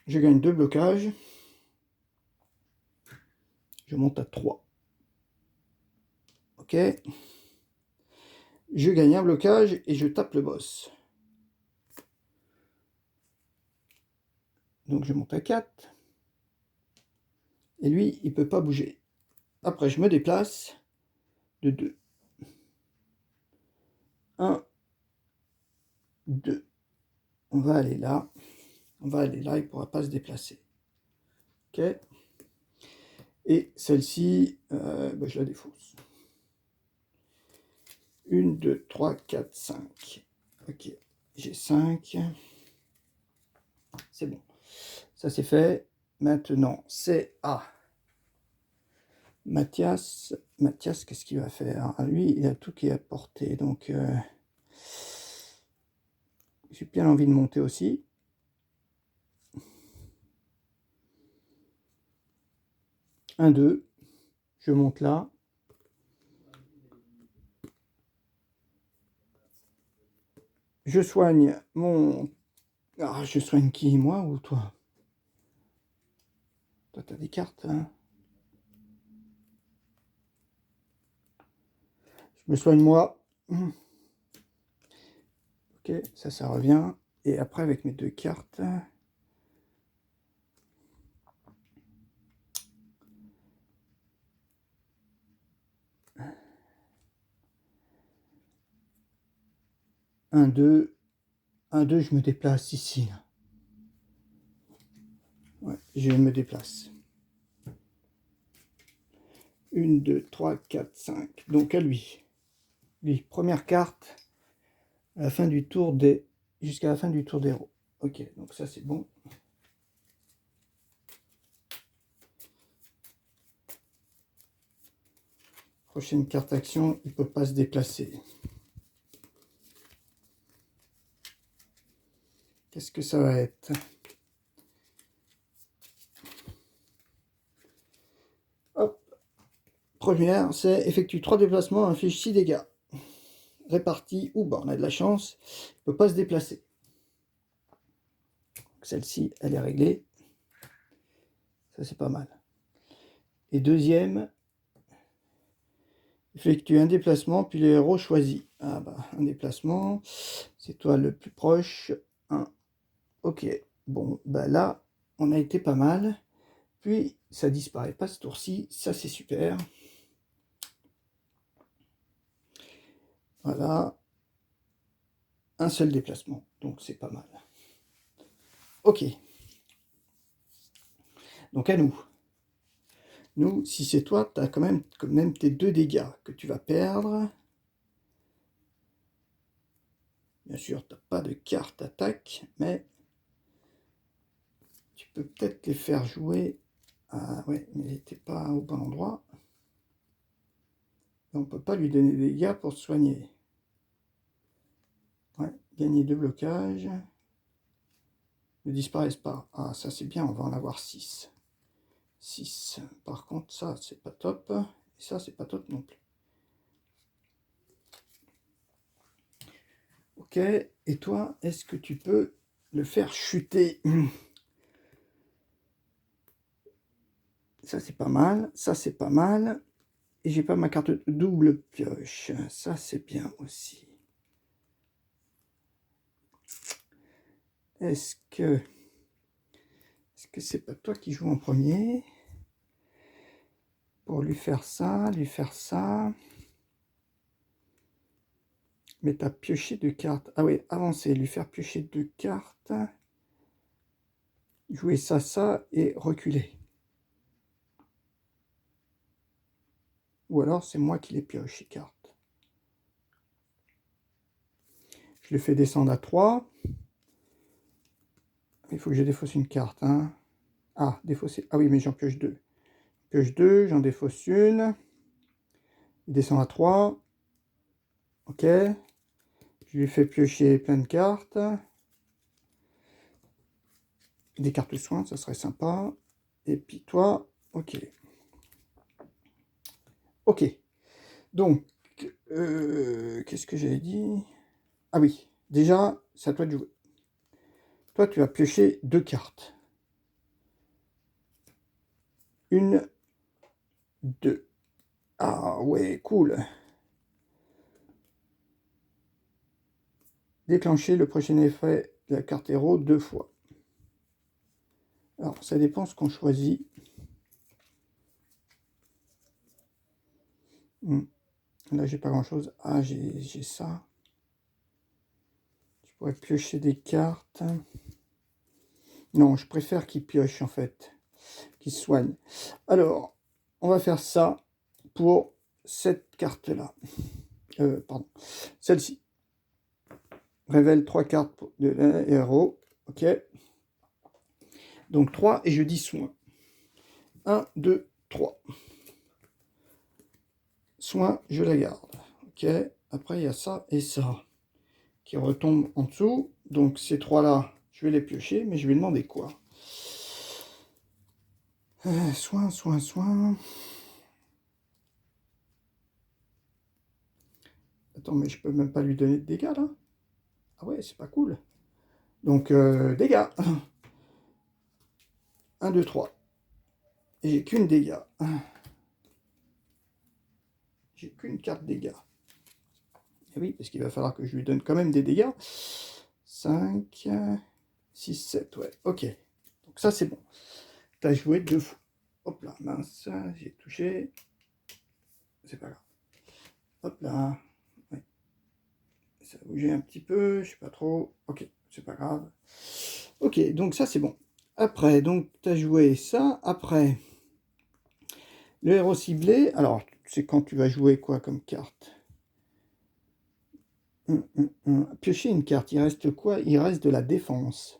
je gagne 2 blocages. Je monte à 3. Ok. Je gagne un blocage et je tape le boss. Donc je monte à 4. Et lui, il ne peut pas bouger. Après, je me déplace de 2. 1, 2. On va aller là. On va aller là, il ne pourra pas se déplacer. Ok. Et celle-ci, bah, je la défausse. 1, 2, 3, 4, 5. Ok, j'ai 5. C'est bon. Ça c'est fait. Maintenant, c'est à Mathias. Mathias, qu'est-ce qu'il va faire? Lui, il a tout qui est à portée. Donc, j'ai bien envie de monter aussi. Un, 2. Je monte là. Je soigne mon... Ah, je soigne qui, moi ou toi? Toi, t'as des cartes, hein? Je me soigne moi. Ok, ça revient. Et après, avec mes 2 cartes... Un, 2. 1, 2, je me déplace ici. Ouais, je me déplace. 1, 2, 3, 4, 5. Donc à lui. Lui, première carte à la fin du tour des... jusqu'à la fin du tour des héros. Ok, donc ça c'est bon. Prochaine carte action, il ne peut pas se déplacer. Qu'est-ce que ça va être? Hop. Première, c'est effectue 3 déplacements, inflige 6 dégâts. Répartis, ou bah on a de la chance, il ne peut pas se déplacer. Celle-ci, elle est réglée. Ça c'est pas mal. Et deuxième, effectue un déplacement, puis le héros choisit. Ah bah, un déplacement, c'est toi le plus proche. 1. Ok, bon, bah là, on a été pas mal. Puis, ça disparaît pas ce tour-ci, ça c'est super. Voilà. un seul déplacement, donc c'est pas mal. Ok. Donc à nous. Nous, si c'est toi, tu as quand même tes 2 dégâts que tu vas perdre. Bien sûr, tu n'as pas de carte attaque, mais tu peux peut-être les faire jouer. Ah ouais, mais t'es pas au bon endroit. On ne peut pas lui donner des dégâts pour se soigner. Ouais, gagner 2 blocages. Ne disparaissent pas. Ah, ça c'est bien, on va en avoir 6. 6. Par contre, ça, c'est pas top. Et ça, c'est pas top non plus. Ok, et toi, est-ce que tu peux le faire chuter? Ça, c'est pas mal. Ça, c'est pas mal. Et j'ai pas ma carte double pioche. Ça, c'est bien aussi. Est-ce que c'est pas toi qui joues en premier? Pour lui faire ça, lui faire ça. Mais t'as pioché 2 cartes. Ah oui, avancer, lui faire piocher 2 cartes. Jouer ça, ça, et reculer. Ou alors, c'est moi qui les pioche, ces cartes. Je le fais descendre à 3. Il faut que je défausse une carte. Hein. Ah, défausser. Ah oui, mais j'en pioche 2. Pioche 2, j'en défausse une. Il descend à 3. Ok. Je lui fais piocher plein de cartes. Des cartes soins, ça serait sympa. Et puis toi, ok. Ok. Donc, qu'est-ce que j'avais dit? Ah oui, déjà, c'est à toi de jouer. Toi, tu vas piocher 2 cartes. 1, 2. Ah ouais, cool. Déclencher le prochain effet de la carte héros 2 fois. Alors, ça dépend ce qu'on choisit. Là, j'ai pas grand-chose. Ah, j'ai ça. Je pourrais piocher des cartes. Non, je préfère qu'il pioche, en fait. Qu'il soigne. Alors, on va faire ça pour cette carte-là. Pardon. Celle-ci. Révèle 3 cartes de héros. Ok. Donc 3 et je dis soin. 1, 2, 3. Soin, je la garde. Ok. Après, il y a ça et ça qui retombent en dessous. Donc ces 3-là, je vais les piocher, mais je vais demander quoi? Soin, soin, soin. Attends, mais je peux même pas lui donner de dégâts, là? Ah ouais, c'est pas cool. Donc, dégâts. 1, 2, 3. Et j'ai qu'une dégâts. J'ai qu'une carte dégâts. Et oui, parce qu'il va falloir que je lui donne quand même des dégâts. 5, 6, 7, ouais, ok. Donc ça, c'est bon. T'as joué 2 fois. Hop là, mince, j'ai touché. C'est pas grave. Hop là. Ouais. Ça a bougé un petit peu, je sais pas trop. Ok, c'est pas grave. Ok, donc ça, c'est bon. Après, donc, t'as joué ça. Après, le héros ciblé. Alors, c'est quand tu vas jouer quoi comme carte? Piocher une carte, il reste quoi? Il reste de la défense.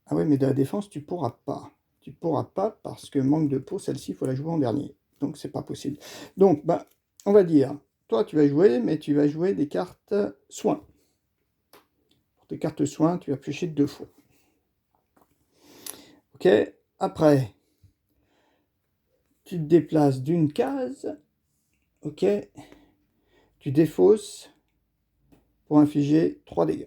Ah ouais, mais de la défense, tu pourras pas. Tu pourras pas parce que manque de peau, celle-ci, il faut la jouer en dernier. Donc, c'est pas possible. Donc, bah, on va dire, toi, tu vas jouer, mais tu vas jouer des cartes soins. Pour tes cartes soins, tu vas piocher 2 fois. Ok? Après, tu te déplaces d'une case. Ok? Tu défausses pour infliger 3 dégâts.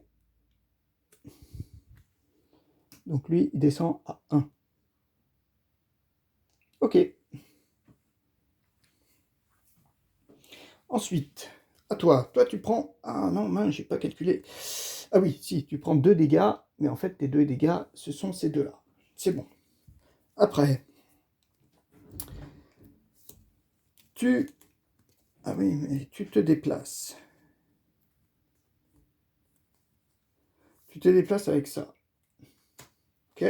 Donc, lui, il descend à 1. Ok. Ensuite, à toi. Toi, tu prends... Ah non, mince, j'ai pas calculé. Ah oui, si, tu prends 2 dégâts, mais en fait, tes 2 dégâts, ce sont ces 2-là. C'est bon. Après, tu... Ah oui, mais tu te déplaces. Tu te déplaces avec ça. Ok.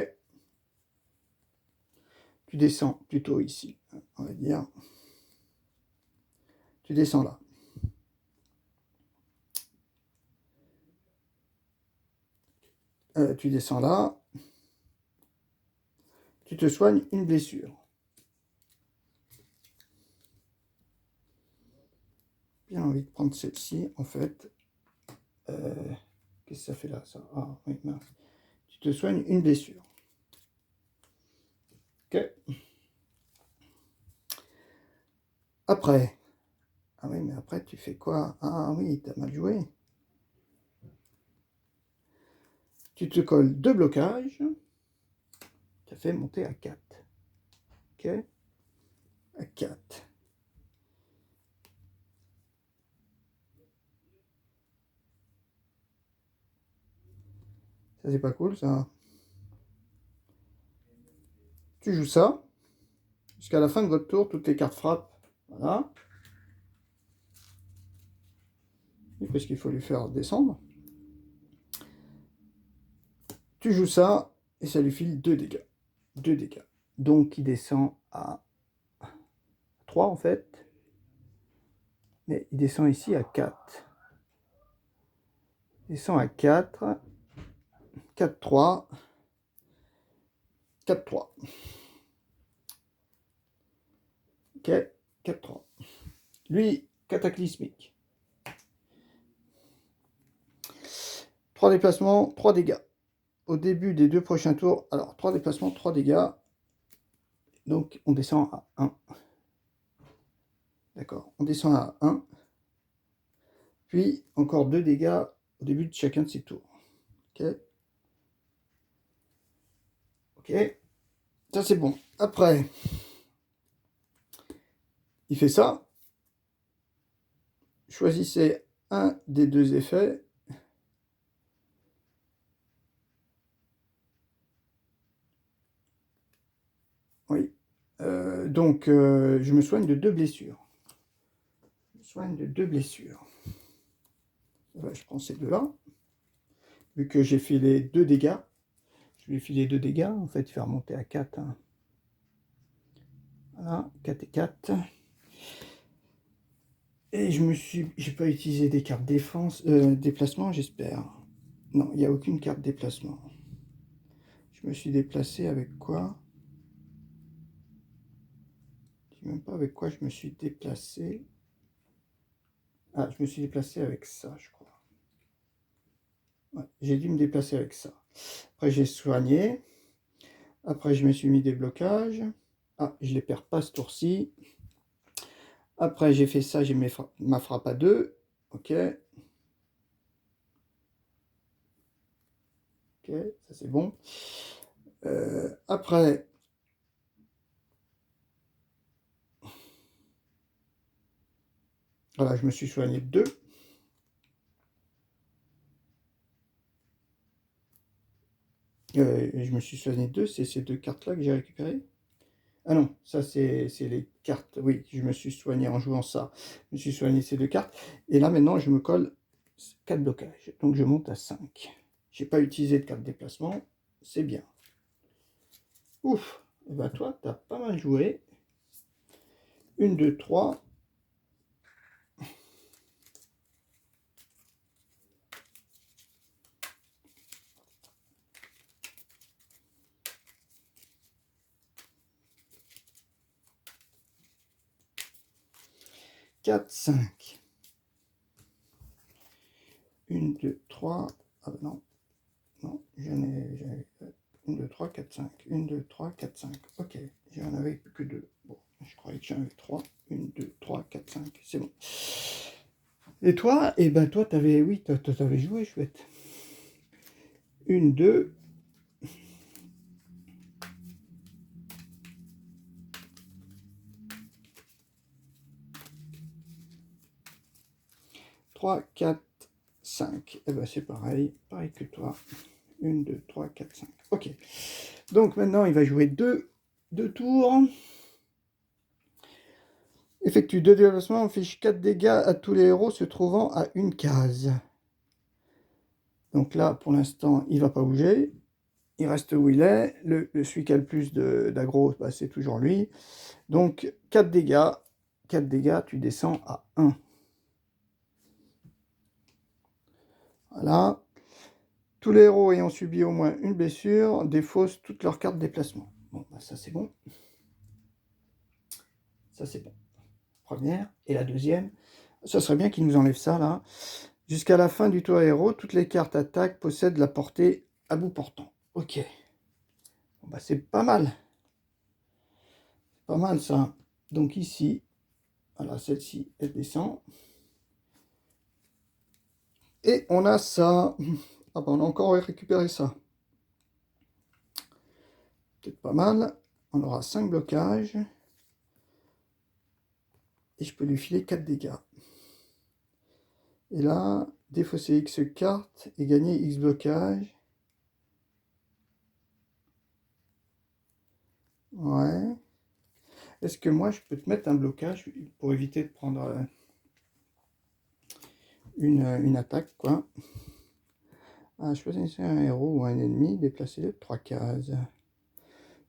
Tu descends plutôt ici, on va dire. Tu descends là. Tu descends là. Tu te soignes une blessure. Bien envie de prendre celle-ci, en fait. Qu'est-ce que ça fait là, ça? Ah, oui, mince. Tu te soignes une blessure. Ok. Après. Ah oui, mais après, tu fais quoi? Ah oui, t'as mal joué. Tu te colles 2 blocages. Tu as fait monter à 4. Ok. À 4. Ça, c'est pas cool, ça. Tu joues ça. Jusqu'à la fin de votre tour, toutes les cartes frappent. Voilà. Et parce qu'il faut lui faire descendre. Tu joues ça, et ça lui file 2 dégâts. 2 dégâts. Donc, il descend à 3, en fait. Mais il descend ici à 4. Il descend à 4. 4, 3. 4, 3. Ok, 4, 3. Lui, cataclysmique. 3 déplacements, 3 dégâts. Au début des 2 prochains tours, alors 3 déplacements, 3 dégâts. Donc on descend à 1. D'accord, on descend à 1. Puis encore 2 dégâts au début de chacun de ces tours. Ok. Ok. Ça c'est bon. Après, il fait ça. Choisissez un des 2 effets. Oui. Donc, je me soigne de 2 blessures. Je me soigne de 2 blessures. Voilà, je prends ces deux-là. Vu que j'ai fait les 2 dégâts, je lui ai filé 2 dégâts. En fait, il fait remonter à 4. Hein. Voilà, 4 et 4. Et j'ai pas utilisé des cartes défense, déplacement, j'espère. Non, il n'y a aucune carte déplacement. Je me suis déplacé avec quoi? Je ne sais même pas avec quoi je me suis déplacé. Ah, je me suis déplacé avec ça, je crois. Ouais, j'ai dû me déplacer avec ça. Après, j'ai soigné. Après, je me suis mis des blocages. Ah, je les perds pas ce tour-ci. Après, j'ai fait ça, j'ai ma frappe à 2. Ok. Ok, ça c'est bon. Après, voilà, je me suis soigné de 2. Je me suis soigné de 2, c'est ces 2 cartes-là que j'ai récupérées. Ah non, ça c'est les cartes. Oui, je me suis soigné en jouant ça. Je me suis soigné ces 2 cartes. Et là maintenant, je me colle 4 blocages. Donc je monte à 5. J'ai pas utilisé de carte déplacement. C'est bien. Ouf. Et bah toi, t'as pas mal joué. 1, 2, 3. 4, 5. 1, 2, 3. Ah bah non. Non, j'en ai 1, 2, 3, 4, 5. 1, 2, 3, 4, 5. Ok, j'en avais que 2. Bon, je croyais que j'en avais 3. 1, 2, 3, 4, 5. C'est bon. Et toi, eh ben toi, t'avais, oui, t'avais joué, chouette. 1, 2. 3, 4, 5. Eh ben c'est pareil, pareil que toi. 1, 2, 3, 4, 5. Ok. Donc maintenant, il va jouer 2 tours. Effectue 2 déplacements, on fiche 4 dégâts à tous les héros se trouvant à une case. Donc là, pour l'instant, il ne va pas bouger. Il reste où il est. Celui qui a le plus d'aggro, bah, c'est toujours lui. Donc 4 dégâts. 4 dégâts, tu descends à 1. Voilà. Tous les héros ayant subi au moins une blessure défaussent toutes leurs cartes déplacement. Bon, bah ça c'est bon. Ça c'est bon. Première. Et la deuxième, ça serait bien qu'il nous enlève ça là. Jusqu'à la fin du tour héros, toutes les cartes attaque possèdent la portée à bout portant. Ok. Bon, bah c'est pas mal. Pas mal ça. Donc ici, voilà, celle-ci, elle descend. Et on a ça. Ah bah on a encore récupéré ça. Peut-être pas mal. On aura 5 blocages. Et je peux lui filer 4 dégâts. Et là, défausser X cartes et gagner X blocages. Ouais. Est-ce que moi, je peux te mettre un blocage pour éviter de prendre une attaque, quoi. Ah, choisissez un héros ou un ennemi, déplacez-le de 3 cases.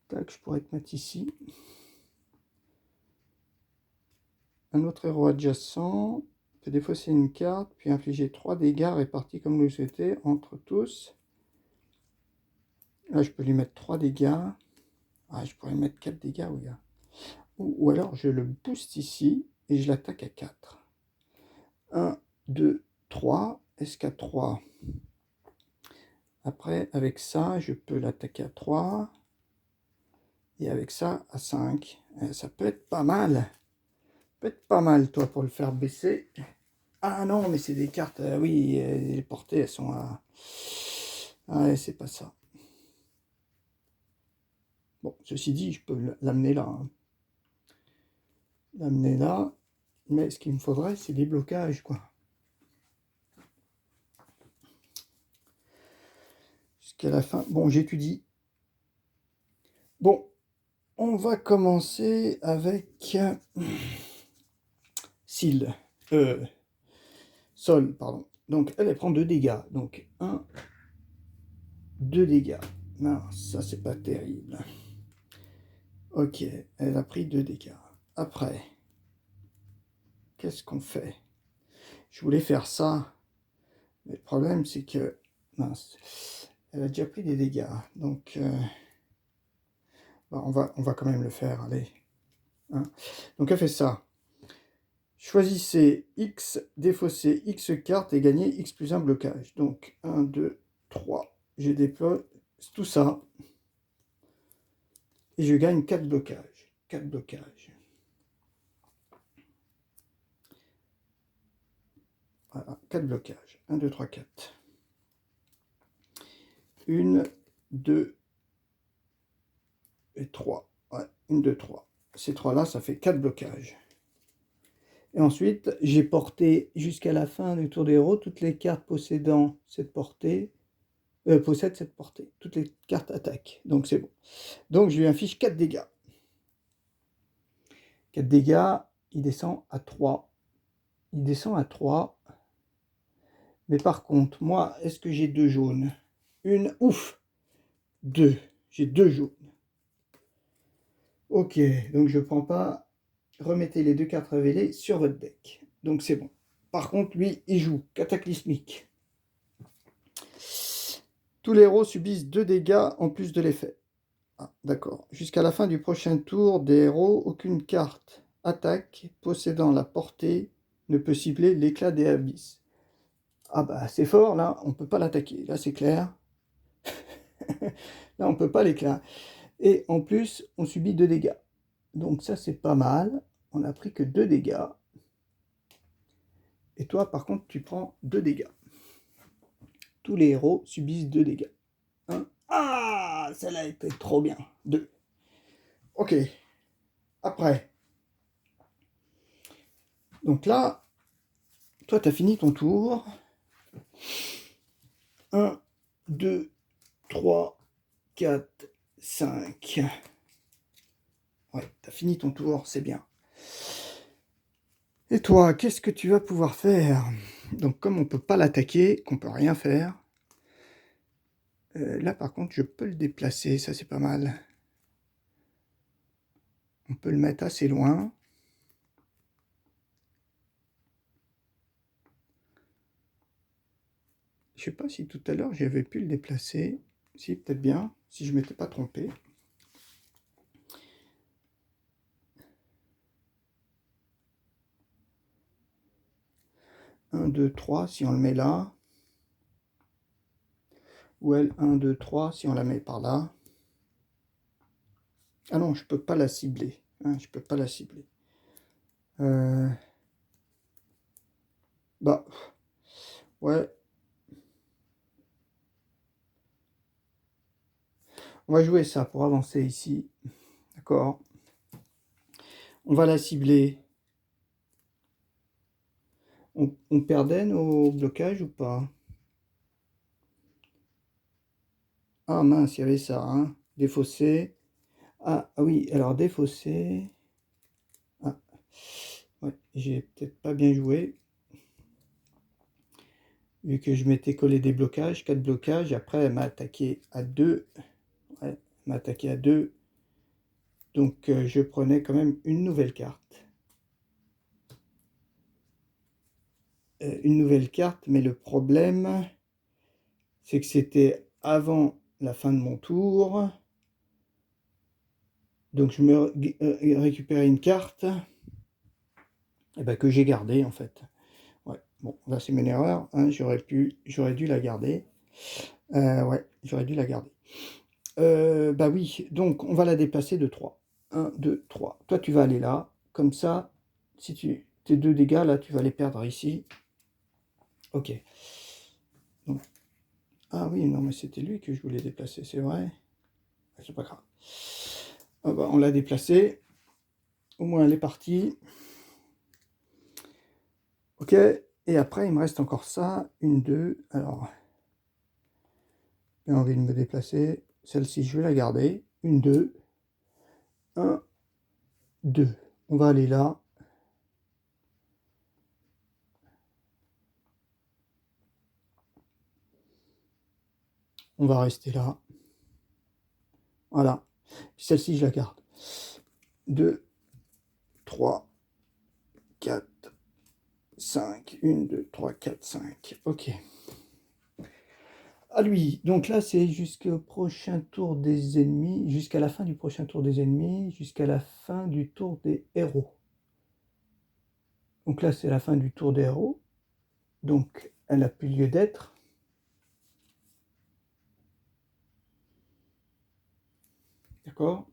Tac, je pourrais te mettre ici. Un autre héros adjacent peut défausser une carte, puis infliger 3 dégâts répartis comme vous le souhaitez entre tous. Là, je peux lui mettre 3 dégâts. Ah, je pourrais mettre 4 dégâts, oui. Ou alors, je le booste ici et je l'attaque à 4. 1, 2, 3. Est-ce qu'à 3? Après, avec ça, je peux l'attaquer à 3. Et avec ça, à 5. Ça peut être pas mal. Ça peut être pas mal, toi, pour le faire baisser. Ah non, mais c'est des cartes... oui, les portées, elles sont à... Ah ouais, c'est pas ça. Bon, ceci dit, je peux l'amener là. Hein. L'amener là. Mais ce qu'il me faudrait, c'est des blocages, quoi. Jusqu'à la fin. Bon, j'étudie. Bon, on va commencer avec... Syl. Sol, pardon. Donc, elle prend 2 dégâts. Donc, 1, 2 dégâts. Non, ça, c'est pas terrible. Ok, elle a pris 2 dégâts. Après, qu'est-ce qu'on fait? Je voulais faire ça. Mais le problème, c'est que... Mince. Elle a déjà pris des dégâts. Donc, bah, on va quand même le faire. Allez. Hein. Donc, elle fait ça. Choisissez X, défaussez X cartes et gagnez X plus 1 blocage. Donc, 1, 2, 3. Je déploie tout ça. Et je gagne 4 blocages. 4 blocages. Voilà, 4 blocages. 1, 2, 3, 4. 1, 2 et 3. Ouais, 1, 2, 3. Ces 3-là, ça fait 4 blocages. Et ensuite, j'ai porté jusqu'à la fin du tour des héros toutes les cartes possédant cette portée. Possèdent cette portée. Toutes les cartes attaquent. Donc c'est bon. Donc je lui affiche 4 dégâts. 4 dégâts, il descend à 3. Il descend à 3. Mais par contre, moi, est-ce que j'ai 2 jaunes? Une, ouf! 2. J'ai 2 jaunes. Ok, donc je prends pas. Remettez les 2 cartes révélées sur votre deck. Donc c'est bon. Par contre, lui, il joue cataclysmique. Tous les héros subissent 2 dégâts en plus de l'effet. Ah, d'accord. Jusqu'à la fin du prochain tour des héros, aucune carte attaque possédant la portée ne peut cibler l'éclat des abysses. Ah bah c'est fort, là, on peut pas l'attaquer. Là, c'est clair. Là, on peut pas l'éclat. Et en plus, on subit 2 dégâts. Donc ça, c'est pas mal. On a pris que 2 dégâts. Et toi, par contre, tu prends 2 dégâts. Tous les héros subissent 2 dégâts. 1. Ah, celle-là était trop bien. 2. Ok. Après. Donc là, toi, tu as fini ton tour. 1, 2, 3, 4, 5. Ouais, tu as fini ton tour, c'est bien. Et toi, qu'est-ce que tu vas pouvoir faire? Donc, comme on ne peut pas l'attaquer, qu'on ne peut rien faire, Là, par contre, je peux le déplacer, ça c'est pas mal. On peut le mettre assez loin. Je sais pas si tout à l'heure j'avais pu le déplacer. Si, peut-être bien, si je m'étais pas trompé. Un, 2, 3, si on le met là. Ou elle, 1, 2, 3, si on la met par là. Ah non, je peux pas la cibler. Hein, je peux pas la cibler. Bah, ouais. On va jouer ça pour avancer ici. D'accord. On va la cibler. On perdait nos blocages ou pas? Ah mince, il y avait ça, hein. Défausser. Ah oui, alors défausser. Ah, ouais, j'ai peut-être pas bien joué. Vu que je m'étais collé des blocages, 4 blocages, après elle m'a attaqué à 2. Ouais, elle m'a attaqué à 2. Donc je prenais quand même une nouvelle carte. Une nouvelle carte, mais le problème, c'est que c'était avant la fin de mon tour. Donc je me récupérais une carte et ben, que j'ai gardée en fait. Ouais, bon, là c'est une erreur, hein, j'aurais dû la garder. Ouais, j'aurais dû la garder. Bah oui, donc on va la déplacer de 3. 1, 2, 3. Toi tu vas aller là, comme ça, si tes 2 dégâts là, tu vas les perdre ici. Ok. Donc, ah oui, non mais c'était lui que je voulais déplacer, c'est vrai. C'est pas grave. Ah bah, on l'a déplacé. Au moins elle est partie. Ok, et après il me reste encore ça, une, deux. Alors, j'ai envie de me déplacer. Celle-ci, je vais la garder. Une, deux. Un, deux. On va aller là. On va rester là. Voilà. Celle-ci, je la garde. 2, 3, 4, 5. 1, 2, 3, 4, 5. Ok. À lui. Donc là, c'est jusqu'au prochain tour des ennemis, jusqu'à la fin du prochain tour des ennemis, jusqu'à la fin du tour des héros. Donc là, c'est la fin du tour des héros. Donc, elle n'a plus lieu d'être. D'accord?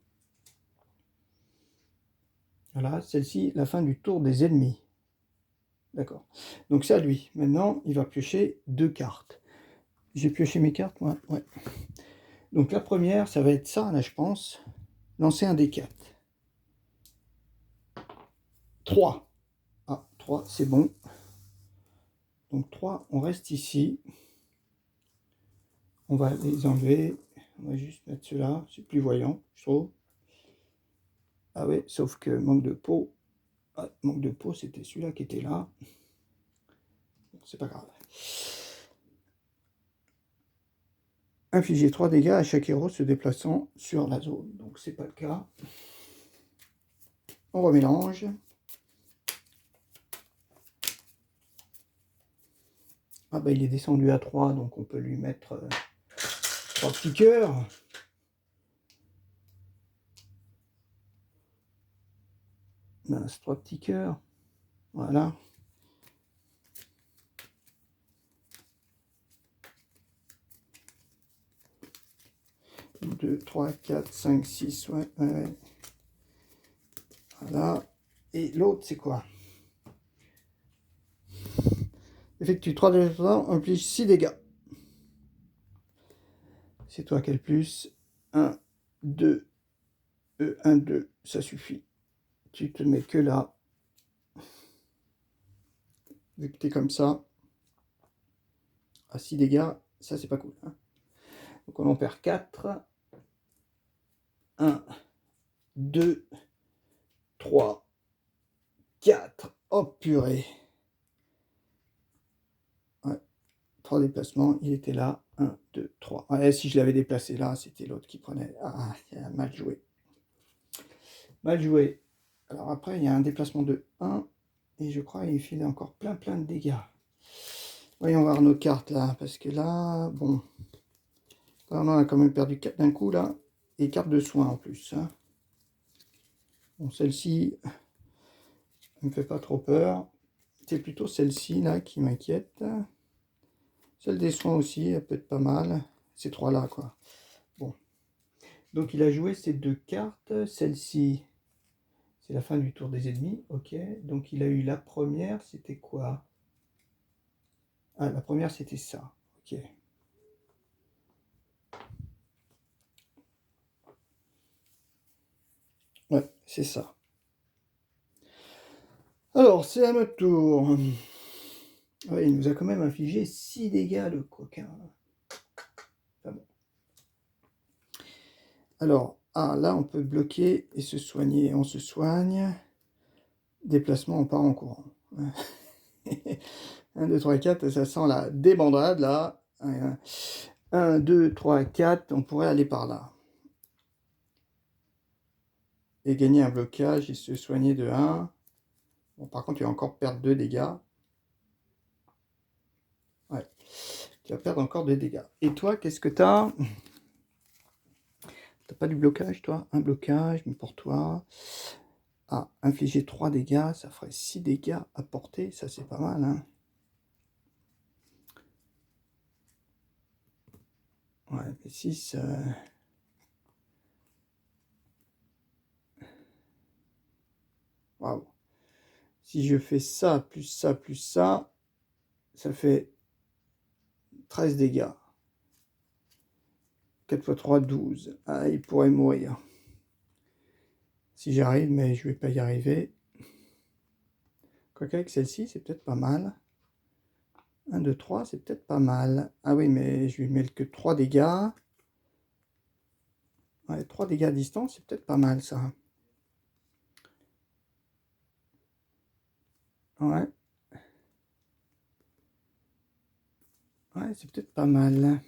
Voilà, celle-ci, la fin du tour des ennemis. D'accord. Donc c'est à lui. Maintenant, il va piocher 2 cartes. J'ai pioché mes cartes, moi. Ouais. Donc la première, ça va être ça, là, je pense. Lancer un des 4. 3. Ah, 3, c'est bon. Donc 3, on reste ici. On va les enlever. On va juste mettre ceux-là. C'est plus voyant, je trouve. Ah ouais, sauf que manque de peau. Ah, manque de peau, c'était celui-là qui était là. C'est pas grave. Infliger 3 dégâts à chaque héros se déplaçant sur la zone. Donc c'est pas le cas. On remélange. Ah bah il est descendu à 3, donc on peut lui mettre 3 petits cœurs. Mince, 3 petits cœurs. Voilà. 2, 3, 4, 5, 6, ouais. Voilà. Et l'autre, c'est quoi? Effectue 3 déplacements, inflige 6 dégâts. C'est toi qui as le plus. 1, 2, 1, 2, ça suffit. Tu te mets que là. Vu que tu es comme ça. À 6 dégâts, ça c'est pas cool. Hein. Donc on en perd 4. 1, 2, 3, 4. Oh purée. Ouais. 3 déplacements, il était là. 1, 2, 3. Ouais, si je l'avais déplacé là, c'était l'autre qui prenait. Ah, mal joué. Mal joué. Alors après, il y a un déplacement de 1. Et je crois qu'il file encore plein de dégâts. Voyons voir nos cartes là. Parce que là, bon. On a quand même perdu 4 d'un coup là. Et carte de soin en plus. Hein. Bon, celle-ci ne me fait pas trop peur. C'est plutôt celle-ci là qui m'inquiète. Celle des soins aussi, elle peut être pas mal. Ces trois-là, quoi. Bon. Donc il a joué ces 2 cartes. Celle-ci, c'est la fin du tour des ennemis. Ok. Donc il a eu la première, c'était quoi? Ah, la première, c'était ça. Ok. Ouais, c'est ça. Alors, c'est à notre tour. Ouais, il nous a quand même infligé 6 dégâts, le coquin. Enfin bon. Alors, ah, là, on peut bloquer et se soigner. On se soigne. Déplacement, on part en courant. 1, 2, 3, 4, ça sent la débandade, là. 1, 2, 3, 4, on pourrait aller par là. Et gagner un blocage et se soigner de 1. Bon, par contre, tu vas encore perdre 2 dégâts. Ouais, tu vas perdre encore 2 dégâts. Et toi, qu'est-ce que t'as? T'as pas du blocage, toi? Un blocage, mais pour toi. Ah, infliger 3 dégâts, ça ferait 6 dégâts à porter. Ça, c'est pas mal, hein? Ouais, mais 6... Waouh. Si je fais ça, plus ça, plus ça, ça fait 13 dégâts. 4 x 3, 12. Ah, il pourrait mourir. Si j'arrive, mais je vais pas y arriver. Quoique avec celle-ci, c'est peut-être pas mal. 1, 2, 3, c'est peut-être pas mal. Ah oui, mais je lui mets que 3 dégâts. Ouais, 3 dégâts à distance, c'est peut-être pas mal, ça. Ouais. Ouais, c'est peut-être pas mal.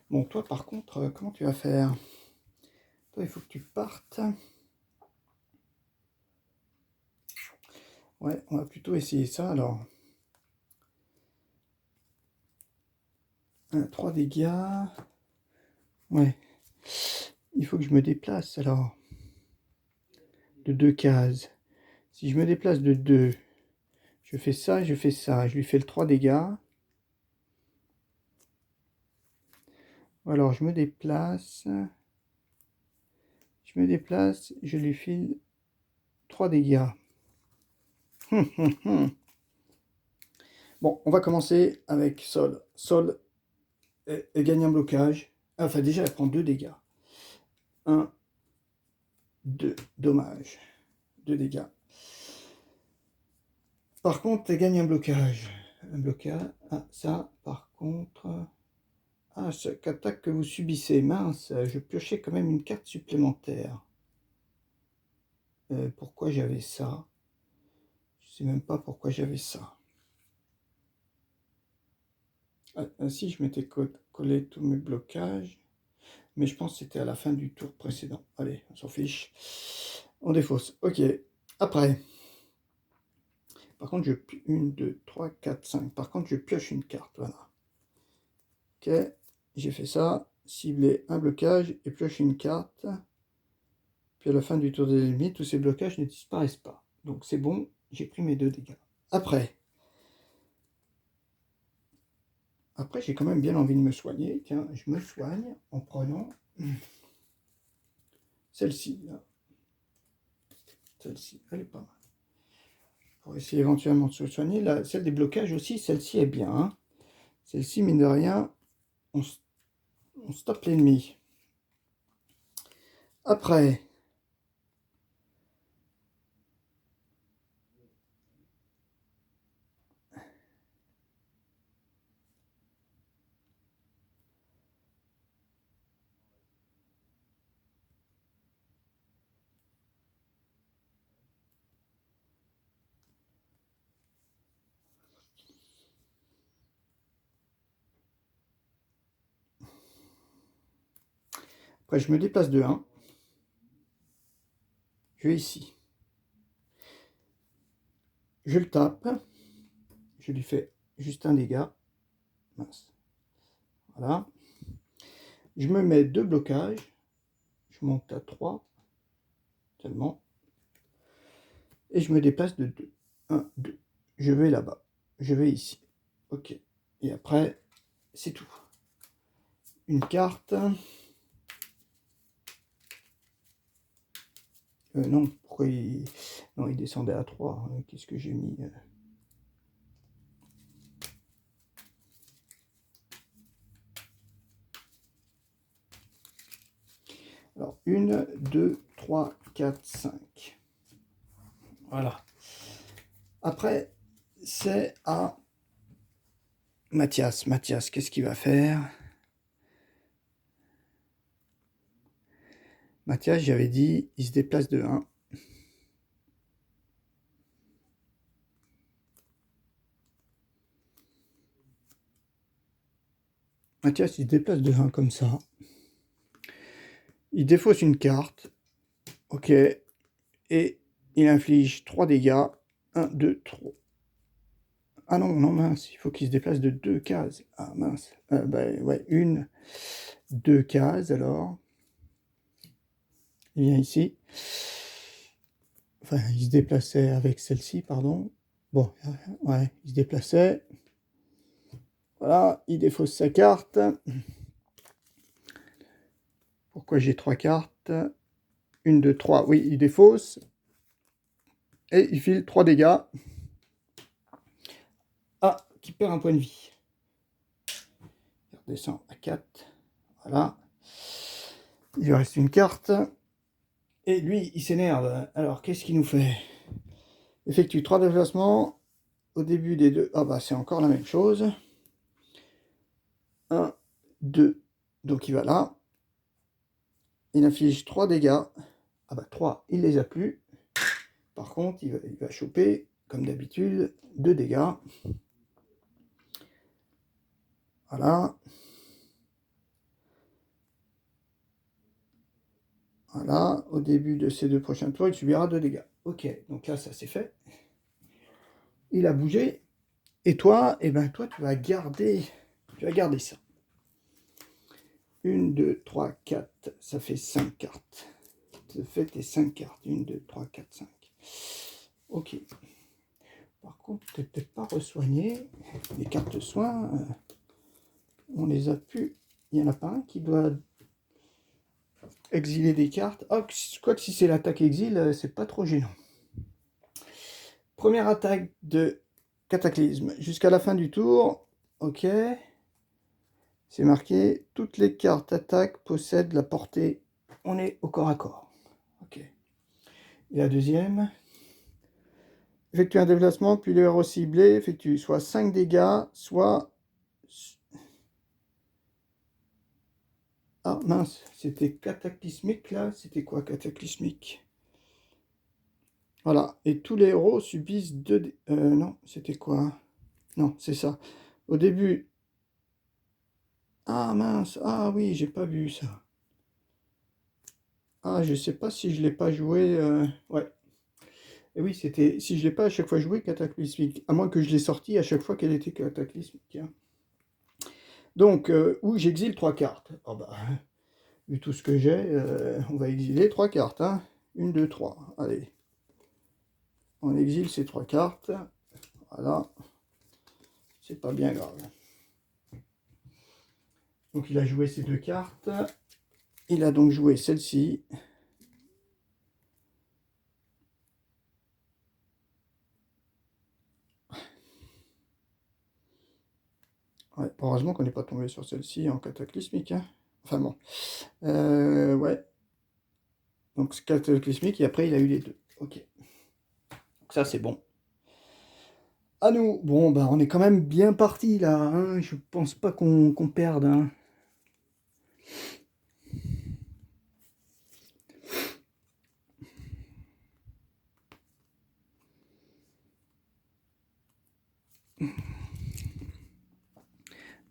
Bon, toi, par contre, comment tu vas faire? Toi, il faut que tu partes. Ouais, on va plutôt essayer ça, alors. 3 dégâts. Ouais. Il faut que je me déplace, alors. De 2 cases. Si je me déplace de 2, je fais ça, je fais ça. Je lui fais le 3 dégâts. Alors, je me déplace. Je me déplace, je lui file 3 dégâts. Bon, on va commencer avec Sol. Sol, elle gagne un blocage. Enfin, déjà, elle prend 2 dégâts. 1, 2, dommage. 2 dégâts. Par contre, elle gagne un blocage. Un blocage. Ah, ça, par contre... Ah, chaque attaque que vous subissez. Mince, je piochais quand même une carte supplémentaire. Pourquoi j'avais ça? Je sais même pas pourquoi j'avais ça. Ah, si, je m'étais collé tous mes blocages. Mais je pense que c'était à la fin du tour précédent. Allez, on s'en fiche. On défausse. Ok. Après. Par contre, 1, 2, 3, 4, 5. Par contre, je pioche une carte. Voilà. Ok. J'ai fait ça. Cibler un blocage et pioche une carte. Puis à la fin du tour des ennemis, tous ces blocages ne disparaissent pas. Donc c'est bon, j'ai pris mes 2 dégâts. Après, j'ai quand même bien envie de me soigner. Tiens, je me soigne en prenant celle-ci. Celle-ci, elle est pas mal. Pour essayer éventuellement de se soigner. Là, celle des blocages aussi, celle-ci est bien. Hein. Celle-ci, mine de rien, on stoppe l'ennemi. Après, Après, je me déplace de 1. Je vais ici. Je le tape. Je lui fais juste un dégât. Mince. Voilà. Je me mets 2 blocages. Je monte à 3. Tellement. Et je me déplace de 2. 1, 2. Je vais là-bas. Je vais ici. Ok. Et après, c'est tout. Une carte. Non, pourquoi il... Non, il descendait à 3. Qu'est-ce que j'ai mis Alors, 1, 2, 3, 4, 5. Voilà. Après, c'est à Mathias. Mathias, qu'est-ce qu'il va faire? Mathias, j'avais dit, il se déplace de 1. Mathias, il se déplace de 1 comme ça. Il défausse une carte. Ok. Et il inflige 3 dégâts. 1, 2, 3. Ah non, non, mince. Il faut qu'il se déplace de 2 cases. Ah mince. Bah, ouais, 1, 2 cases alors. Il vient ici. Enfin, il se déplaçait avec celle-ci, pardon. Bon, ouais, il se déplaçait. Voilà, il défausse sa carte. Pourquoi j'ai 3 cartes? 1, 2, 3. Oui, il défausse. Et il file 3 dégâts. Ah, qui perd un point de vie. Il redescend à 4. Voilà. Il lui reste une carte. Et lui, il s'énerve. Alors, qu'est-ce qu'il nous fait? Effectue 3 déplacements. Au début des deux... Ah bah, c'est encore la même chose. 1, 2. Donc, il va là. Il inflige 3 dégâts. Ah bah, 3, il les a plus. Par contre, il va choper, comme d'habitude, 2 dégâts. Voilà. Voilà. Au début de ces 2 prochains tours, il subira 2 dégâts. Ok, donc là, ça c'est fait. Il a bougé. Et toi, eh ben, toi, tu vas garder ça. 1, 2, 3, 4, ça fait 5 cartes. Ça fait tes 5 cartes. 1, 2, 3, 4, 5. Ok. Par contre, tu n'es peut-être pas resoigné. Les cartes soins, on les a pu. Il n'y en a pas un qui doit exiler des cartes. Oh, quoi que si c'est l'attaque exil, c'est pas trop gênant. Première attaque de Cataclysme. Jusqu'à la fin du tour, ok. C'est marqué, toutes les cartes attaque possèdent la portée. On est au corps à corps. Ok. Et la deuxième. Effectue un déplacement, puis le héros ciblé effectue soit 5 dégâts, soit... Ah mince, c'était cataclysmique là. C'était quoi cataclysmique? Voilà. Et tous les héros subissent 2... non, c'était quoi? Non, c'est ça. Au début... Ah mince, ah oui, j'ai pas vu ça. Ah, je sais pas si je l'ai pas joué... Ouais. Et oui, c'était... Si je l'ai pas à chaque fois joué, cataclysmique. À moins que je l'ai sorti à chaque fois qu'elle était cataclysmique. Hein. Donc, où j'exile 3 cartes. Oh bah, vu tout ce que j'ai, on va exiler 3 cartes. Hein. 1, 2, 3. Allez. On exile ces 3 cartes. Voilà. C'est pas bien grave. Donc il a joué ces 2 cartes. Il a donc joué celle-ci. Ouais, heureusement qu'on n'est pas tombé sur celle-ci en cataclysmique. Hein. Enfin bon. Ouais. Donc c'est cataclysmique et après il a eu les 2. Ok. Donc ça c'est bon. À nous. Bon, bah on est quand même bien parti là. Hein. Je pense pas qu'on perde. Hein.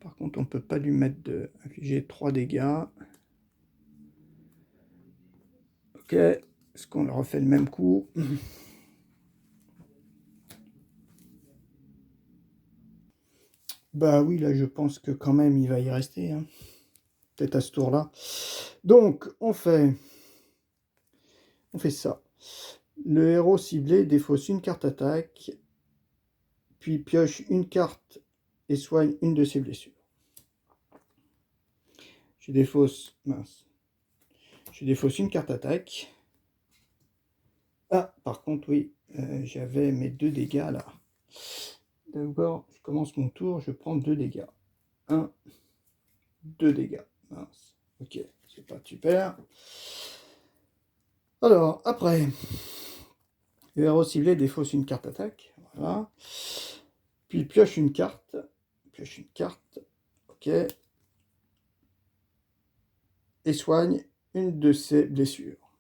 Par contre, on peut pas lui mettre de infliger 3 dégâts. Ok, est-ce qu'on le refait le même coup? Bah oui, là je pense que quand même il va y rester, hein. Peut-être à ce tour-là. Donc on fait ça. Le héros ciblé défausse une carte attaque, puis pioche une carte et soigne une de ses blessures. Je défausse une carte attaque. Ah, par contre, oui, j'avais mes 2 dégâts là. D'abord, je commence mon tour, je prends 2 dégâts. 1, 2 dégâts. Mince. Ok, c'est pas super. Alors, après, le héros ciblé défausse une carte attaque. Voilà. Puis pioche une carte. Ok. Et soigne une de ses blessures.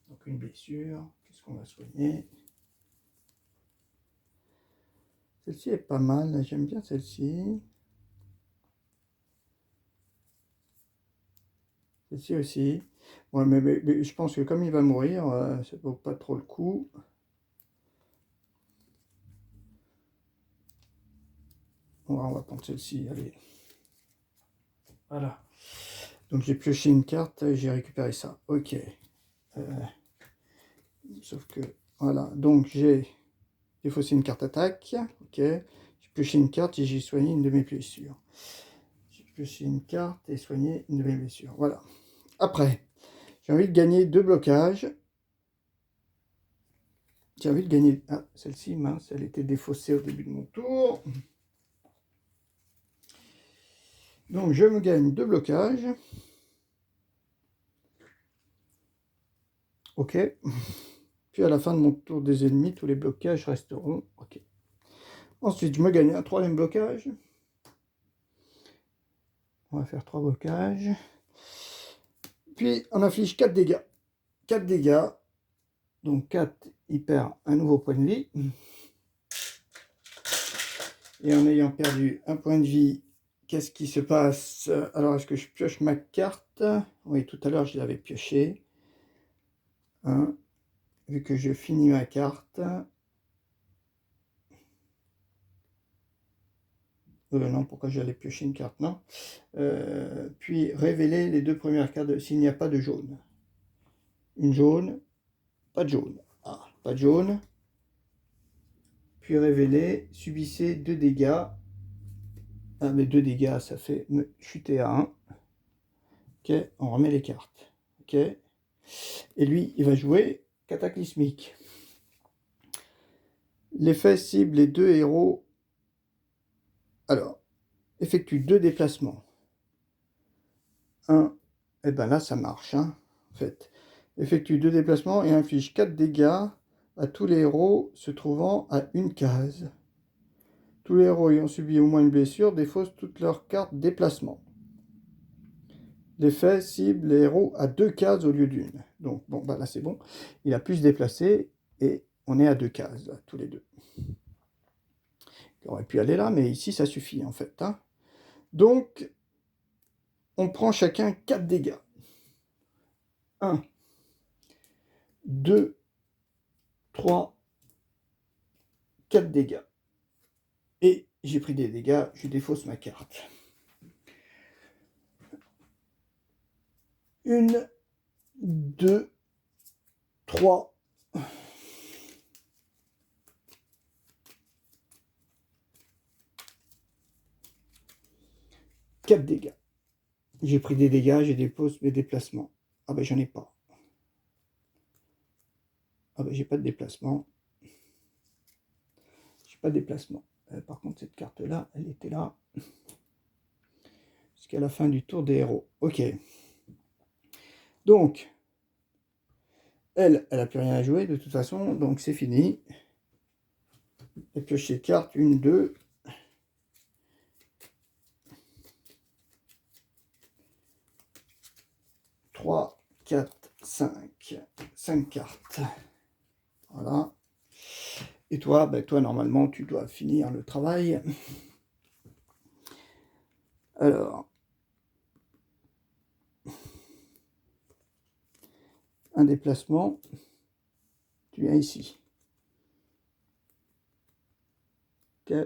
Donc une blessure. Qu'est-ce qu'on va soigner? Celle-ci est pas mal. J'aime bien celle-ci. Celle-ci aussi. Ouais, mais je pense que comme il va mourir, ça vaut pas trop le coup. On va prendre celle-ci, allez. Voilà. Donc j'ai pioché une carte, j'ai récupéré ça. Ok. Sauf que, voilà. Donc j'ai défaussé une carte attaque. Ok. J'ai pioché une carte et j'ai soigné une de mes blessures. J'ai pioché une carte et soigné une de mes blessures. Voilà. Après, j'ai envie de gagner 2 blocages. J'ai envie de gagner... Ah, celle-ci, mince, elle était défaussée au début de mon tour. Donc je me gagne 2 blocages. Ok. Puis à la fin de mon tour des ennemis, tous les blocages resteront. Ok. Ensuite, je me gagne un 3e blocage. On va faire 3 blocages. Puis on inflige 4 dégâts. 4 dégâts. Donc 4, il perd un nouveau point de vie. Et en ayant perdu un point de vie, qu'est-ce qui se passe? Alors, est-ce que je pioche ma carte? Oui, tout à l'heure, je l'avais pioché. Hein, vu que je finis ma carte. Non, pourquoi j'allais piocher une carte? Non. Puis révéler les 2 premières cartes s'il n'y a pas de jaune. Une jaune, pas de jaune. Ah, pas de jaune. Puis révéler, subissez 2 dégâts. Ah, mais 2 dégâts, ça fait me chuter à 1. Ok, on remet les cartes. Ok. Et lui, il va jouer cataclysmique. L'effet cible les 2 héros. Alors, effectue 2 déplacements. 1, et ben là, ça marche, hein, en fait. Effectue 2 déplacements et inflige 4 dégâts à tous les héros se trouvant à une case. Tous les héros ayant subi au moins une blessure défaussent toutes leurs cartes déplacement. L'effet cible les héros à 2 cases au lieu d'une. Donc, bon, bah là c'est bon. Il a pu se déplacer et on est à 2 cases, là, tous les deux. Il aurait pu aller là, mais ici ça suffit en fait. Hein. Donc, on prend chacun 4 dégâts. 1, 2, 3, 4 dégâts. Et j'ai pris des dégâts, je défausse ma carte. 1, 2, 3. 4 dégâts. J'ai pris des dégâts, j'ai dépose mes déplacements. Ah ben j'en ai pas. Ah ben j'ai pas de déplacement. J'ai pas de déplacement. Par contre cette carte là, elle était là. Jusqu'à la fin du tour des héros. Ok. Donc, elle a plus rien à jouer de toute façon, donc c'est fini. Et piocher carte, 1, 2. 3, 4, 5. 5 cartes. Voilà. Et toi, ben toi, normalement, tu dois finir le travail. Alors. un déplacement, tu viens ici. Ok.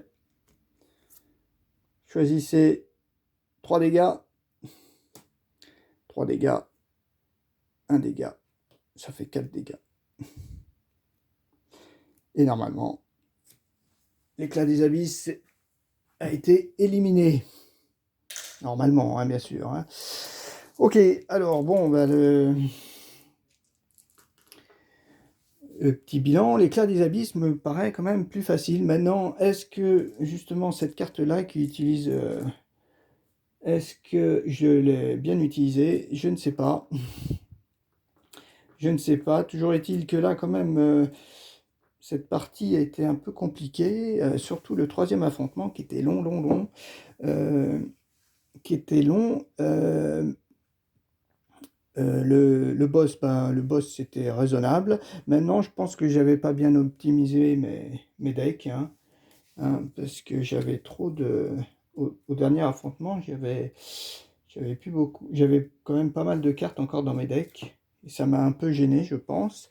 Choisissez 3 dégâts, 3 dégâts, 1 dégât, ça fait 4 dégâts. Et normalement, l'éclat des abysses a été éliminé. Normalement, hein, bien sûr. Hein. Ok, alors bon, bah, le petit bilan, l'éclat des abysses me paraît quand même plus facile. Maintenant, est-ce que justement cette carte-là qui utilise... est-ce que je l'ai bien utilisée? Je ne sais pas. Je ne sais pas. Toujours est-il que là, quand même, cette partie a été un peu compliquée. Surtout le troisième affrontement qui était long. Qui était long. Le boss, ben, le boss c'était raisonnable. Maintenant, je pense que j'avais pas bien optimisé mes decks, parce que j'avais trop de... Au dernier affrontement, j'avais plus beaucoup. J'avais quand même pas mal de cartes encore dans mes decks. Et ça m'a un peu gêné, je pense.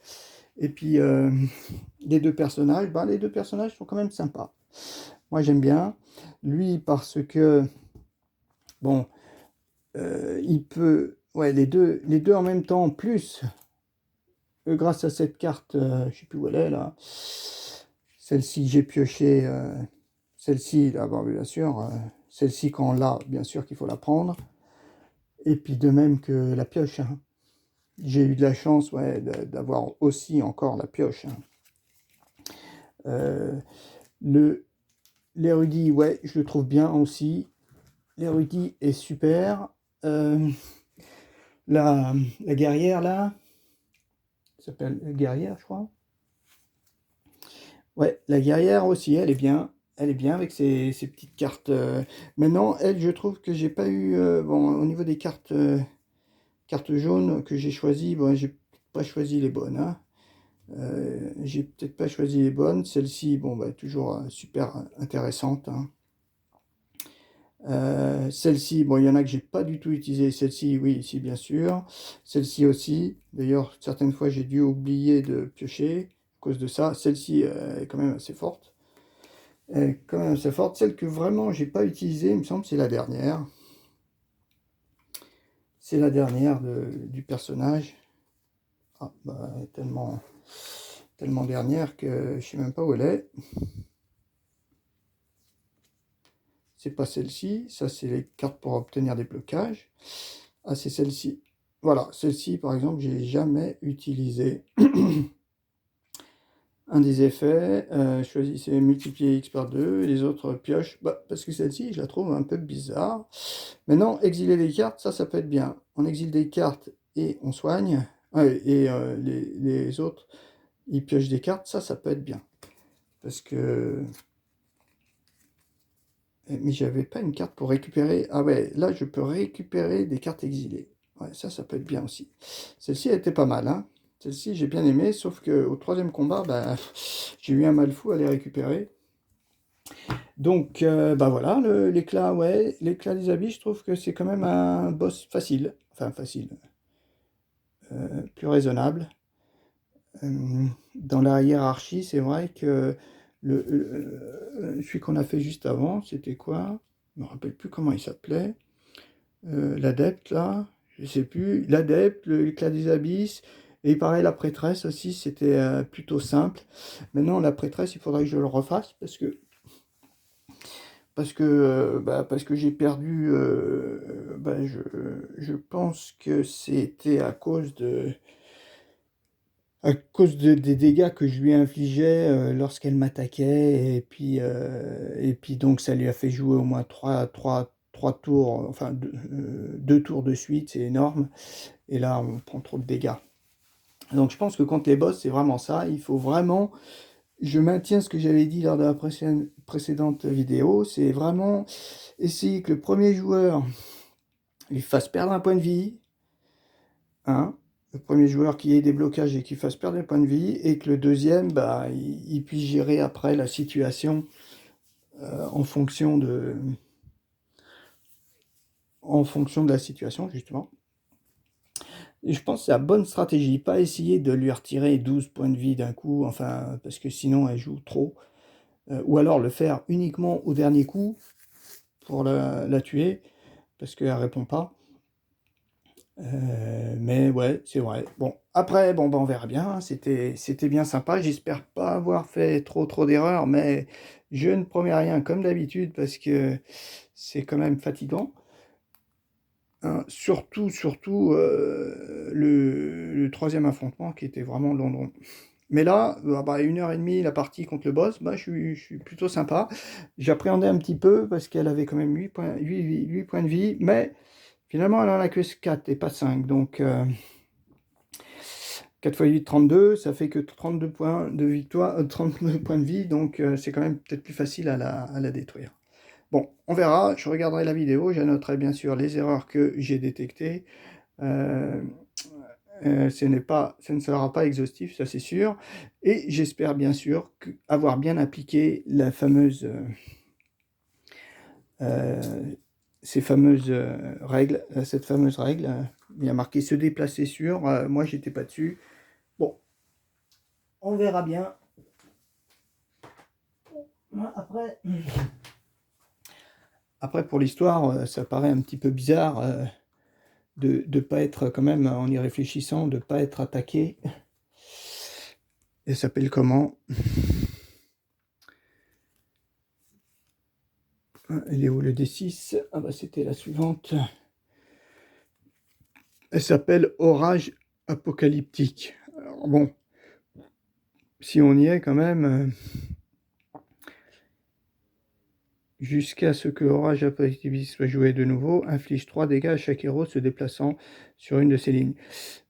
Et puis, les deux personnages, ben, les deux personnages sont quand même sympas. Moi, j'aime bien. Lui, parce que, bon, il peut... Ouais, les deux en même temps, plus, grâce à cette carte, je sais plus où elle est, là. Celle-ci, j'ai pioché... celle-ci, là, bon, bien sûr. Celle-ci, quand on l'a, bien sûr qu'il faut la prendre. Et puis, de même que la pioche, hein. J'ai eu de la chance, ouais, d'avoir aussi encore la pioche, hein. L'érudit, ouais, je le trouve bien aussi. L'érudit est super. La guerrière, là, ça s'appelle guerrière, je crois. Ouais, la guerrière aussi, elle est bien. Elle est bien avec ses petites cartes. Maintenant, elle, je trouve que j'ai pas eu... bon, au niveau des cartes, cartes jaunes que j'ai choisies, bon, j'ai pas choisi les bonnes, hein. J'ai peut-être pas choisi les bonnes. Celle-ci, bon, bah, toujours super intéressante, hein. Celle-ci, bon, il y en a que j'ai pas du tout utilisé. Celle-ci, oui, ici, bien sûr. Celle-ci aussi. D'ailleurs, certaines fois, j'ai dû oublier de piocher à cause de ça. Celle-ci est quand même assez forte. Elle est quand même assez forte. Celle que vraiment j'ai pas utilisée, il me semble, c'est la dernière. C'est la dernière du personnage. Ah, bah, tellement dernière que je sais même pas où elle est. C'est pas celle-ci, ça c'est les cartes pour obtenir des blocages. Ah, c'est celle-ci. Voilà, celle-ci par exemple, j'ai jamais utilisé. Un des effets, choisissez multiplier x par 2, et les autres pioches, bah, parce que celle-ci, je la trouve un peu bizarre. Maintenant, exiler des cartes, ça peut être bien. On exile des cartes et on soigne, et les autres, ils piochent des cartes, ça peut être bien. Parce que... Mais j'avais pas une carte pour récupérer... Ah ouais, là, je peux récupérer des cartes exilées. Ouais, ça peut être bien aussi. Celle-ci, elle était pas mal, hein. Celle-ci, j'ai bien aimé, sauf qu'au troisième combat, bah, j'ai eu un mal fou à les récupérer. Donc, bah voilà, l'éclat, ouais, l'éclat des habits, je trouve que c'est quand même un boss facile. Enfin, facile. Plus raisonnable. Dans la hiérarchie, c'est vrai que celui qu'on a fait juste avant, c'était quoi? Je me rappelle plus comment il s'appelait. L'adepte, là, je sais plus. L'adepte, l'éclat des abysses, et pareil, la prêtresse aussi, c'était plutôt simple. Maintenant, la prêtresse, il faudrait que je le refasse, parce que j'ai perdu, bah, je pense que c'était à cause des dégâts que je lui infligeais lorsqu'elle m'attaquait, et puis donc ça lui a fait jouer au moins trois tours, enfin deux tours de suite, c'est énorme, et là on prend trop de dégâts. Donc je pense que contre les boss, c'est vraiment ça, il faut vraiment, je maintiens ce que j'avais dit lors de la précédente vidéo, c'est vraiment essayer que le premier joueur lui fasse perdre un point de vie, hein, le premier joueur qui ait des blocages et qui fasse perdre des points de vie, et que le deuxième, bah, il puisse gérer après la situation en fonction de la situation, justement. Et je pense que c'est la bonne stratégie, pas essayer de lui retirer 12 points de vie d'un coup, enfin, parce que sinon elle joue trop. Ou alors le faire uniquement au dernier coup pour la tuer, parce qu'elle répond pas. Mais ouais, c'est vrai. Bon, après, bon, bah, on verra bien, hein. C'était bien sympa. J'espère pas avoir fait trop d'erreurs, mais je ne promets rien comme d'habitude parce que c'est quand même fatigant. Hein. Surtout le troisième affrontement qui était vraiment long. Mais là, bah, 1 h 30 la partie contre le boss, bah, je suis plutôt sympa. J'appréhendais un petit peu parce qu'elle avait quand même 8 points de vie, mais finalement elle en a que 4 et pas 5. Donc 4 x 8, 32, ça fait que 32 points de victoire, 32 points de vie, donc c'est quand même peut-être plus facile à la détruire. Bon, on verra, je regarderai la vidéo, j'annoterai bien sûr les erreurs que j'ai détectées. Euh, ce ne sera pas exhaustif, ça c'est sûr. Et j'espère bien sûr avoir bien appliqué la fameuse, ces fameuses règles, cette fameuse règle. Il y a marqué se déplacer sur, moi j'étais pas dessus. Bon, on verra bien. Après pour l'histoire, ça paraît un petit peu bizarre de ne pas être quand même, en y réfléchissant, de ne pas être attaqué. Elle s'appelle comment? Elle est où le D6? Ah bah c'était la suivante. Elle s'appelle Orage apocalyptique. Alors bon, si on y est quand même, jusqu'à ce que Orage apocalyptique soit joué de nouveau, inflige 3 dégâts à chaque héros se déplaçant sur une de ses lignes.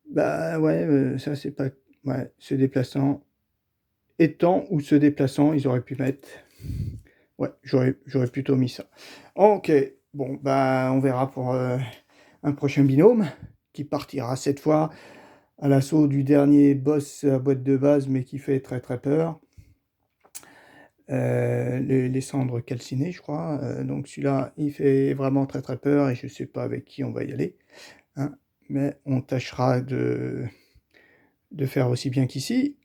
Bah ouais, ça c'est pas... Ouais, se déplaçant... Étant ou se déplaçant, ils auraient pu mettre... Ouais, j'aurais plutôt mis ça. Ok, bon, bah on verra pour un prochain binôme qui partira cette fois à l'assaut du dernier boss à boîte de base, mais qui fait très peur. Les cendres calcinées, je crois. Donc celui-là, il fait vraiment très peur et je sais pas avec qui on va y aller. Hein, mais on tâchera de faire aussi bien qu'ici,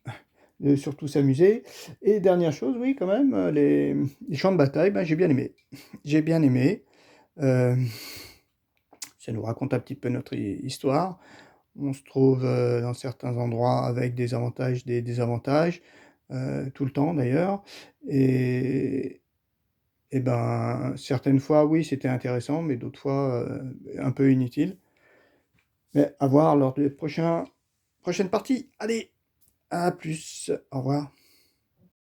de surtout s'amuser. Et dernière chose, oui, quand même, les champs de bataille, ben, j'ai bien aimé. J'ai bien aimé. Ça nous raconte un petit peu notre histoire. On se trouve dans certains endroits avec des avantages, des désavantages, tout le temps d'ailleurs. Et ben, certaines fois, oui, c'était intéressant, mais d'autres fois, un peu inutile. Mais à voir lors des prochaines parties. Allez, à plus, au revoir.